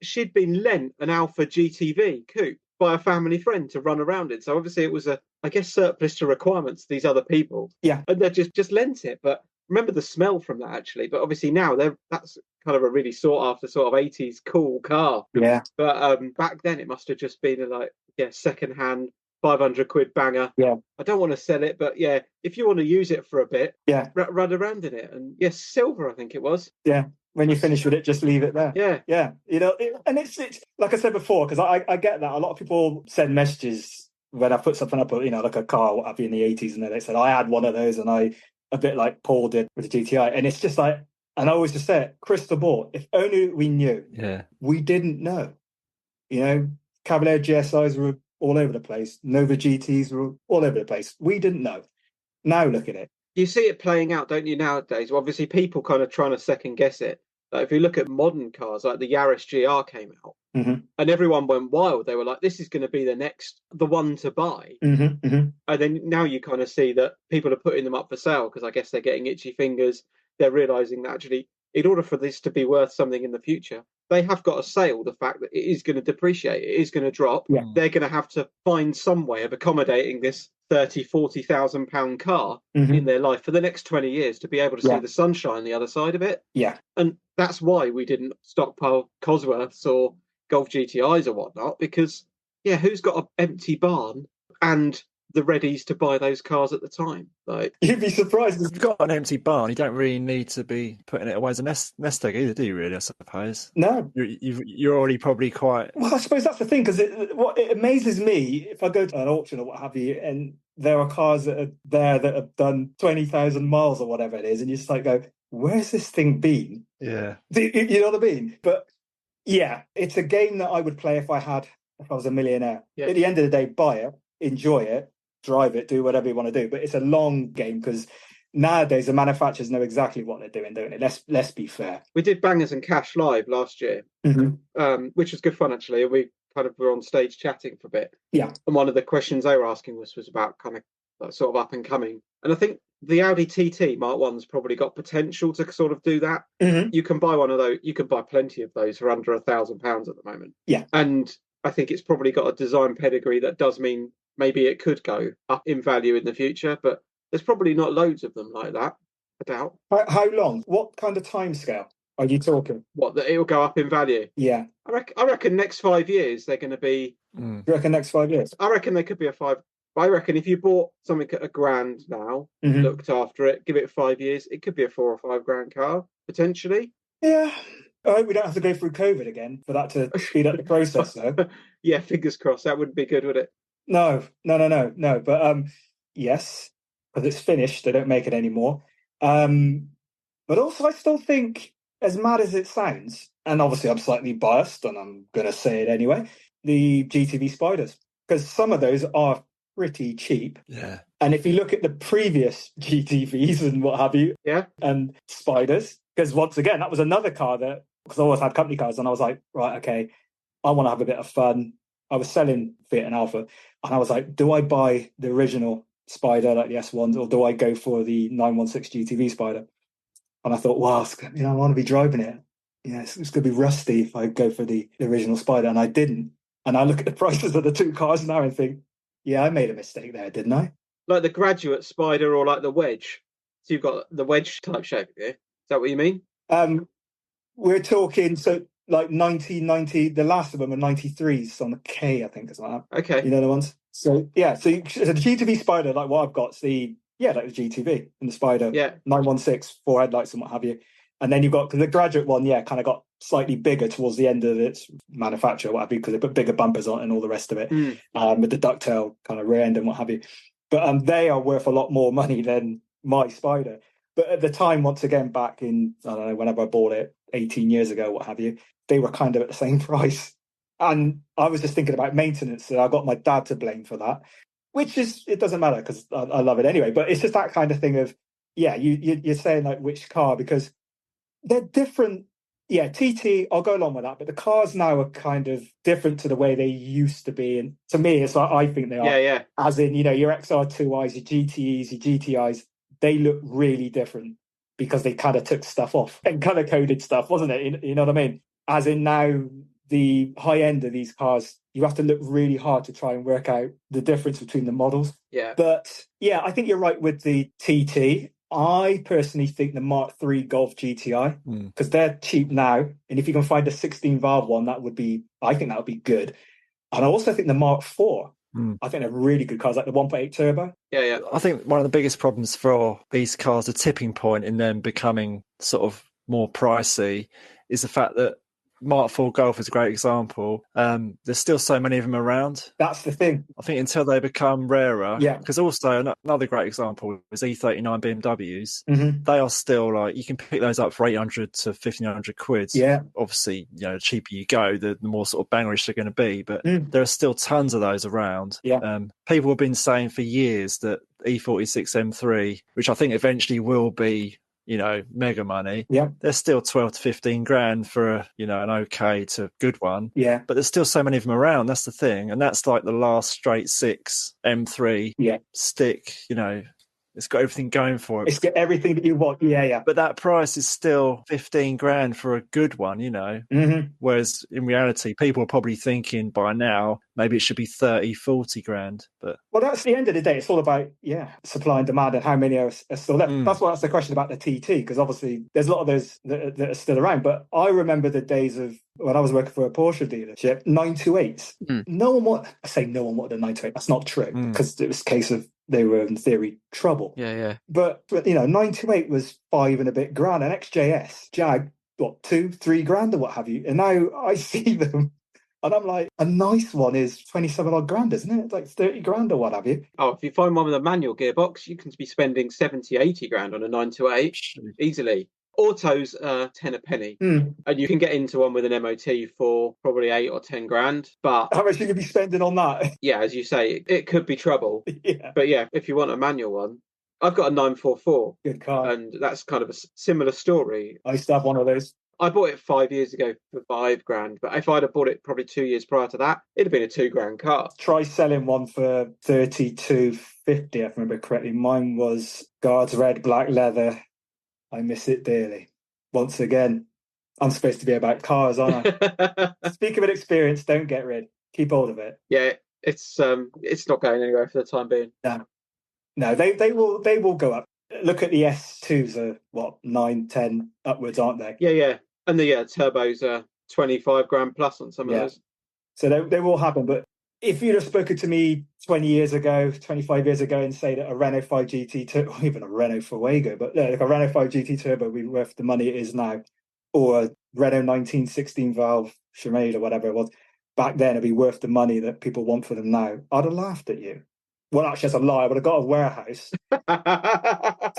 she'd been lent an Alpha GTV coupe by a family friend to run around in. So obviously it was I guess, surplus to requirements, these other people. Yeah. And they just lent it. But remember the smell from that, actually. But obviously now that's kind of a really sought after sort of 80s cool car. Yeah. But back then it must have just been a second-hand 500 quid banger. Yeah. I don't want to sell it, but yeah, if you want to use it for a bit, yeah, run around in it. And yes, silver, I think it was. Yeah. When you finish with it, just leave it there. Yeah. Yeah. You know, and it's like I said before, because I get that. A lot of people send messages when I put something up, you know, like a car, what have you, in the 80s, and then they said, I had one of those, and a bit like Paul did with the GTI. And it's just like, and I always just say it, crystal ball, if only we knew. Yeah. We didn't know. You know, Cavalier GSIs were all over the place. Nova GTs were all over the place. We didn't know. Now look at it. You see it playing out, don't you, nowadays? Well, obviously, people kind of trying to second guess it. Like if you look at modern cars, like the Yaris GR came out, and everyone went wild. They were like, this is going to be the one to buy. And then now you kind of see that people are putting them up for sale because I guess they're getting itchy fingers. They're realising that actually, in order for this to be worth something in the future, they have got to sale the fact that it is going to depreciate, it is going to drop. Yeah. They're going to have to find some way of accommodating this 30,000-40,000 pound car in their life for the next 20 years to be able to see the sunshine the other side of it. Yeah. And that's why we didn't stockpile Cosworths or Golf GTIs or whatnot, because who's got an empty barn and the readies to buy those cars at the time? Like, you'd be surprised. If you've got an empty barn, you don't really need to be putting it away as a nest egg either, do you? Really, I suppose. No, you're already probably quite. Well, I suppose that's the thing, because it amazes me if I go to an auction or what have you, and there are cars that are there that have done 20,000 miles or whatever it is, and you just like go, "Where's this thing been?" Yeah, you know what I mean. But yeah, it's a game that I would play if I was a millionaire. Yeah. At the end of the day, buy it, enjoy it, drive it, do whatever you want to do. But it's a long game because nowadays the manufacturers know exactly what they're doing, don't they? Let's be fair. We did Bangers and Cash live last year, which was good fun actually. We kind of were on stage chatting for a bit. Yeah. And one of the questions they were asking was about kind of like, sort of up and coming. And I think the Audi TT Mark 1's probably got potential to sort of do that. You can buy one of those. You can buy plenty of those for under £1,000 at the moment. Yeah. And I think it's probably got a design pedigree that does mean maybe it could go up in value in the future, but there's probably not loads of them like that, I doubt. How long? What kind of time scale are you talking? What, that it'll go up in value? Yeah. I reckon next 5 years they're going to be... You reckon next 5 years? I reckon they could be I reckon if you bought something at £1,000 now, looked after it, give it 5 years, it could be a £4,000 or £5,000 car, potentially. Yeah. I hope we don't have to go through COVID again for that to speed up the process, though. Yeah, fingers crossed. That wouldn't be good, would it? No. But yes, because it's finished. They don't make it anymore. But also, I still think, as mad as it sounds, and obviously I'm slightly biased, and I'm going to say it anyway, the GTV Spiders, because some of those are pretty cheap. Yeah. And if you look at the previous GTVs and what have you, and Spiders, because once again, that was another car that, because I always had company cars, and I was like, right, okay, I want to have a bit of fun. I was selling Fiat and Alpha, and I was like, do I buy the original Spider, like the S1s, or do I go for the 916 GTV Spider? And I thought, wow, I want to be driving it. Yeah, it's going to be rusty if I go for the original Spider, and I didn't. And I look at the prices of the two cars now and think, yeah, I made a mistake there, didn't I? Like the graduate Spider or like the wedge. So you've got the wedge type shape here. Is that what you mean? We're talking, so like 1990, the last of them are 93s on the K, I think, as well. Okay. You know the ones? So, yeah, so the GTV Spider, like what I've got, like the GTV and the Spider, 916, 4 headlights and what have you. And then you've got the graduate one, kind of got slightly bigger towards the end of its manufacture, what have you, because they put bigger bumpers on and all the rest of it, with the ducktail kind of rear end and what have you. But they are worth a lot more money than my Spider. But at the time, once again, back in, I don't know, whenever I bought it, 18 years ago, what have you, they were kind of at the same price. And I was just thinking about maintenance, so I got my dad to blame for that, which is, it doesn't matter because I love it anyway. But it's just that kind of thing of, you're saying like which car, because they're different. Yeah, TT, I'll go along with that. But the cars now are kind of different to the way they used to be. And to me, it's like, I think they are. Yeah. As in, your XR2Is, your GTEs, your GTIs, they look really different because they kind of took stuff off and color coded stuff, wasn't it? You know what I mean? As in now, the high end of these cars, you have to look really hard to try and work out the difference between the models. Yeah. But yeah, I think you're right with the TT. I personally think the Mark III Golf GTI, because they're cheap now. And if you can find a 16 valve one, I think that would be good. And I also think the Mark IV, I think they're really good cars, like the 1.8 turbo. Yeah. I think one of the biggest problems for these cars, the tipping point in them becoming sort of more pricey, is the fact that Mark IV Golf is a great example. There's still so many of them around. That's the thing. I think until they become rarer. Yeah. Because also another great example is E39 BMWs. Mm-hmm. They are still like, you can pick those up for 800 to 1,500 quid. Yeah. Obviously, the cheaper you go, the more sort of bangerish they're going to be. But there are still tons of those around. Yeah. People have been saying for years that E46 M3, which I think eventually will be, mega money. Yeah. There's still 12 to 15 grand for an okay to good one. Yeah. But there's still so many of them around. That's the thing. And that's like the last straight six M3 stick, it's got everything going for it. It's got everything that you want. Yeah. But that price is still 15 grand for a good one, Whereas in reality, people are probably thinking by now, maybe it should be 30, 40 grand. But well, that's the end of the day. It's all about, supply and demand and how many are still there. That's why that's the question about the TT, because obviously there's a lot of those that are still around. But I remember the days of when I was working for a Porsche dealership, 928s. No one wanted a 928. That's not true, because it was a case of they were in theory trouble. Yeah. But 928 was 5 and a bit grand. An XJS Jag, 2-3 grand or what have you. And now I see them and I'm like, a nice one is 27 odd grand, isn't it? It's like 30 grand or what have you. Oh, if you find one with a manual gearbox, you can be spending 70, 80 grand on a 928 easily. Autos are 10 a penny, and you can get into one with an MOT for probably 8 or 10 grand. But how much you could be spending on that? Yeah, as you say, it could be trouble. Yeah. But yeah, if you want a manual one, I've got a 944. Good car. And that's kind of a similar story. I used to have one of those. I bought it 5 years ago for 5 grand, but if I'd have bought it probably 2 years prior to that, it'd have been a 2 grand car. Try selling one for 32.50, if I remember correctly. Mine was Guards red, black leather. I miss it dearly. Once again, I'm supposed to be about cars, aren't I? Speak of an experience, don't get rid. Keep hold of it. Yeah, it's not going anywhere for the time being. No, they will go up. Look at the S2s are 9, 10 upwards, aren't they? Yeah. And the turbos are 25 grand plus on some of those. So they will happen. But if you'd have spoken to me 20 years ago, 25 years ago, and say that a Renault 5 GT Turbo, or even a Renault Fuego, but like a Renault 5 GT Turbo would be worth the money it is now, or a Renault 1916 valve Charade or whatever it was, back then it'd be worth the money that people want for them now, I'd have laughed at you. Well, actually, that's a lie. I would have got a warehouse. Do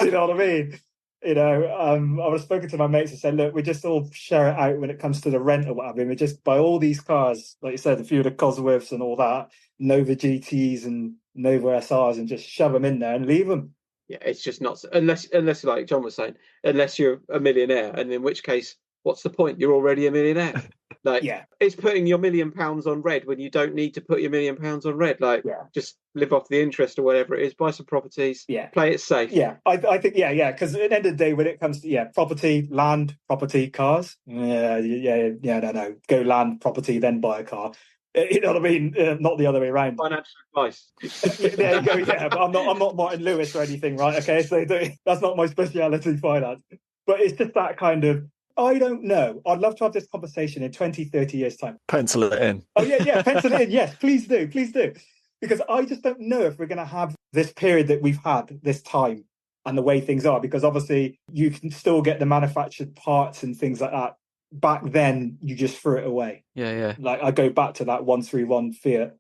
you know what I mean? I would have spoken to my mates and said, look, we just all share it out when it comes to the rent or whatever. We just buy all these cars, like you said, a few of the Cosworths and all that, Nova GTs and Nova SRs, and just shove them in there and leave them. Yeah, it's just not, unless like John was saying, unless you're a millionaire, and in which case, what's the point? You're already a millionaire. Like, Yeah. it's putting your £1 million on red when you don't need to put your £1 million on red. Like, Yeah. just live off the interest or whatever it is. Buy some properties. Yeah. Play it safe. Yeah, I think, because at the end of the day, when it comes to, property, land, property, cars, no. Go land, property, then buy a car. You know what I mean? Not the other way around. Financial advice. There you go. Yeah, but I'm not Martin Lewis or anything, right? Okay, so that's not my speciality, finance. But it's just that kind of, I don't know. I'd love to have this conversation in 20, 30 years' time. Pencil it in. Oh, yeah, pencil it in. Yes, please do. Because I just don't know if we're going to have this period that we've had, this time, and the way things are. Because obviously, you can still get the manufactured parts and things like that. Back then, you just threw it away. Yeah. Like, I go back to that 131 Fiat.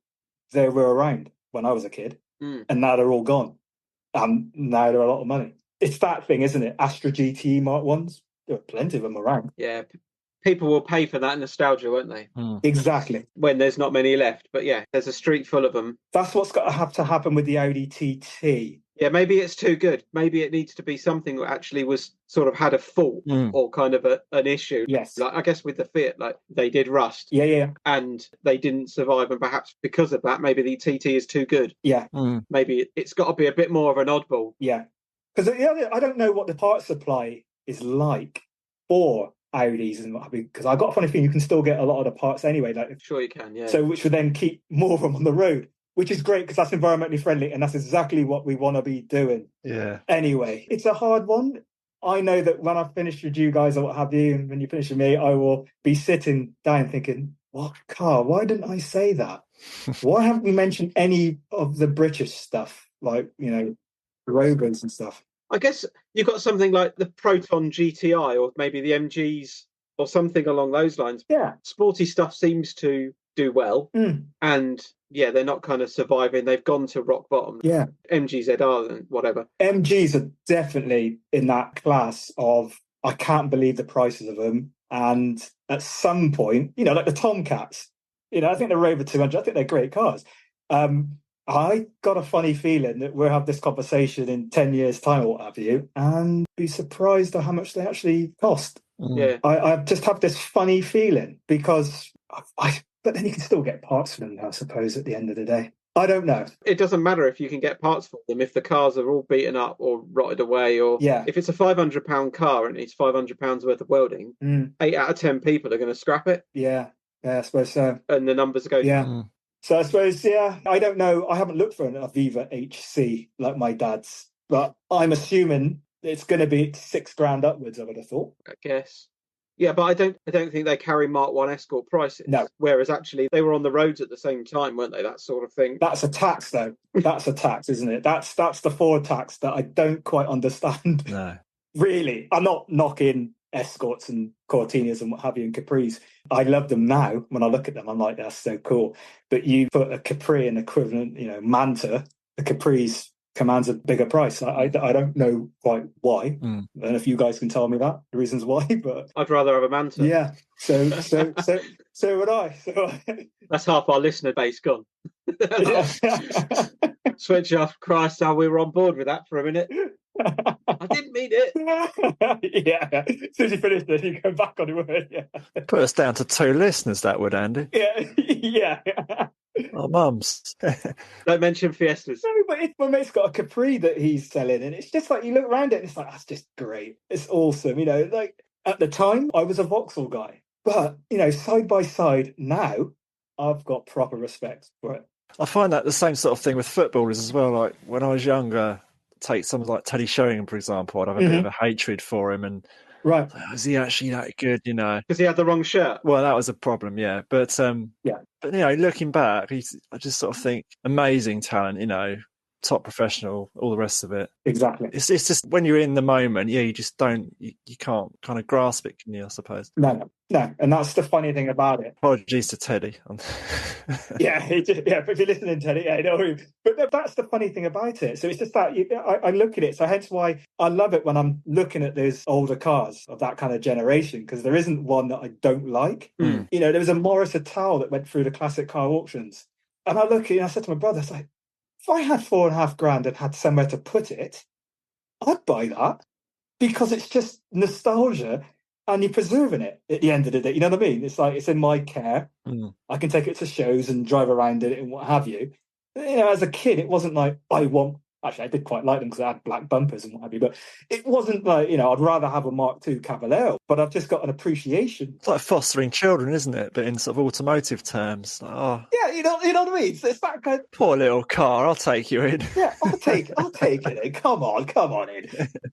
They were around when I was a kid, and now they're all gone. And now they're a lot of money. It's that thing, isn't it? Astra GTE Mark 1s. There are plenty of them around. Yeah. People will pay for that nostalgia, won't they? Exactly. When there's not many left. But yeah, there's a street full of them. That's what's got to have to happen with the Audi TT. Yeah, maybe it's too good. Maybe it needs to be something that actually was sort of had a fault or kind of an issue. Yes. Like, I guess with the Fiat, like, they did rust. Yeah. And they didn't survive. And perhaps because of that, maybe the TT is too good. Yeah. Maybe it's got to be a bit more of an oddball. Yeah. Because I don't know what the part supply is like for Audis, and because I've got a funny feeling you can still get a lot of the parts anyway. Like, Sure you can, yeah. So which would then keep more of them on the road, which is great because that's environmentally friendly and that's exactly what we want to be doing. Yeah. Anyway, it's a hard one. I know that when I finish with you guys or what have you, and when you finish with me, I will be sitting down thinking, what car? Why didn't I say that? Why haven't we mentioned any of the British stuff, like, Rovers and stuff? I guess you've got something like the Proton GTI or maybe the MGs or something along those lines. Yeah. Sporty stuff seems to do well. And yeah, they're not kind of surviving. They've gone to rock bottom. Yeah. MGZR and whatever. MGs are definitely in that class of, I can't believe the prices of them. And at some point, like the Tomcats, I think the Rover 200, I think they're great cars. I got a funny feeling that we'll have this conversation in 10 years' time or what have you, and be surprised at how much they actually cost. Yeah. I just have this funny feeling because but then you can still get parts for them, I suppose, at the end of the day. I don't know. It doesn't matter if you can get parts for them if the cars are all beaten up or rotted away, or if it's a £500 car and it's £500 worth of welding, 8 out of 10 people are going to scrap it. Yeah, I suppose so. And the numbers go. Yeah. So I suppose, I don't know. I haven't looked for a Viva HC like my dad's, but I'm assuming it's going to be £6,000 upwards, I would have thought. I guess. Yeah, but I don't think they carry Mark 1 Escort prices. No. Whereas actually they were on the roads at the same time, weren't they? That sort of thing. That's a tax, though. That's a tax, isn't it? That's the Ford tax that I don't quite understand. No. Really. I'm not knocking Escorts and Cortinas and what have you and Capris. I love them now. When I look at them, I'm like, that's so cool. But you put a Capri and equivalent, Manta, the Capri's commands a bigger price. I don't know quite why. And if you guys can tell me that, the reasons why, but I'd rather have a Manta. Yeah. So would I. That's half our listener base gone. Switch off. Christ, how we were on board with that for a minute. I didn't mean it. Yeah. As soon as you finish it, you go back on your word. Yeah. Put us down to 2 listeners, that would, Andy. Yeah. Our mums. Don't mention Fiestas. No, but my mate's got a Capri that he's selling, and it's just like you look around it and it's like, that's just great. It's awesome. Like at the time, I was a Vauxhall guy. But, side by side now, I've got proper respect for it. I find that the same sort of thing with footballers as well. Like when I was younger, take someone like Teddy Sheringham, for example, I'd have a bit of a hatred for him. And right, is he actually that good? Because he had the wrong shirt. Well, that was a problem, yeah. But but looking back, I just sort of think amazing talent, top professional, all the rest of it. Exactly. It's just when you're in the moment, you just don't, you can't kind of grasp it, can you? I suppose. No. And that's the funny thing about it. Apologies to Teddy. Yeah. If you're listening, Teddy, but that's the funny thing about it. So it's just that I look at it. So hence why I love it when I'm looking at those older cars of that kind of generation, because there isn't one that I don't like. There was a Morris Ital that went through the classic car auctions, and I look at it and I said to my brother, it's like, if I had £4,500 and had somewhere to put it, I'd buy that, because it's just nostalgia. and you're preserving it at the end of the day. You know what I mean? It's like it's in my care. I can take it to shows and drive around it and what have you. You know, as a kid, it wasn't like I want. Actually, I did quite like them because I had black bumpers and what have you. But it wasn't like, you know, I'd rather have a Mk2 Cavalier. But I've just got an appreciation. It's like fostering children, isn't it? But in sort of automotive terms. Like, oh, Yeah, you know what I mean. It's that kind. Poor little car. I'll take you in. Yeah, I'll take it in. Come on in.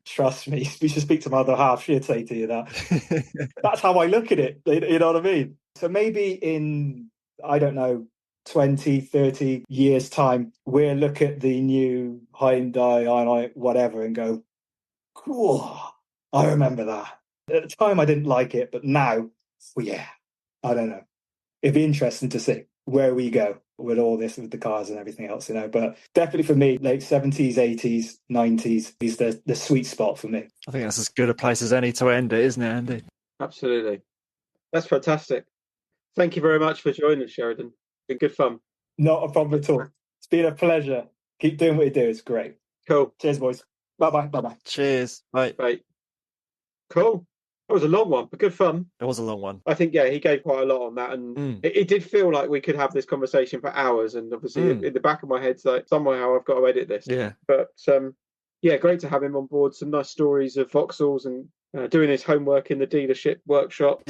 Trust me. You should speak to my other half. She'd say to you that. That's how I look at it. You know what I mean? So maybe in, I don't know, 20, 30 years' time, we'll look at the new Hyundai, i whatever, and go, cool, I remember that. At the time, I didn't like it, but now, yeah, I don't know. It'd be interesting to see where we go with all this, with the cars and everything else, you know. But definitely for me, late 70s, 80s, 90s is the sweet spot for me. I think that's as good a place as any to end it, isn't it, Andy? Absolutely. That's fantastic. Thank you very much for joining us, Sheridan. It's been good fun. Not a problem at all. It's been a pleasure. Keep doing what you do. It's great. Cool. Cheers, boys. Bye-bye. Bye-bye. Cheers. Bye. Bye. Cool. That was a long one, but good fun. It was a long one. I think, yeah, he gave quite a lot on that. And it did feel like we could have this conversation for hours. And obviously, in the back of my head, it's like, somehow I've got to edit this. Yeah. But, yeah, great to have him on board. Some nice stories of Vauxhalls and doing his homework in the dealership workshop.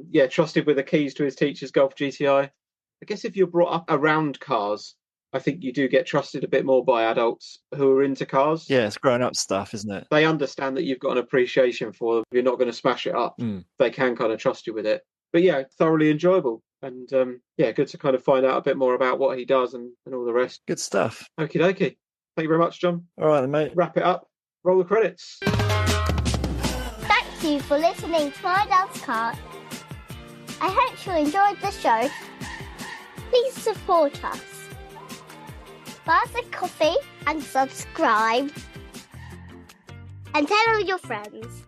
Yeah, trusted with the keys to his teacher's Golf GTI. I guess if you're brought up around cars, I think you do get trusted a bit more by adults who are into cars. Yeah, it's grown up stuff, isn't it? They understand that you've got an appreciation for them. You're not going to smash it up. They can kind of trust you with it. But yeah, thoroughly enjoyable. And yeah, good to kind of find out a bit more about what he does and all the rest. Good stuff. Okie dokie. Thank you very much, John. All right, then, mate. Wrap it up. Roll the credits. Thank you for listening to My Dad's Car. I hope you enjoyed the show. Please support us. Buy us a coffee and subscribe. And tell all your friends.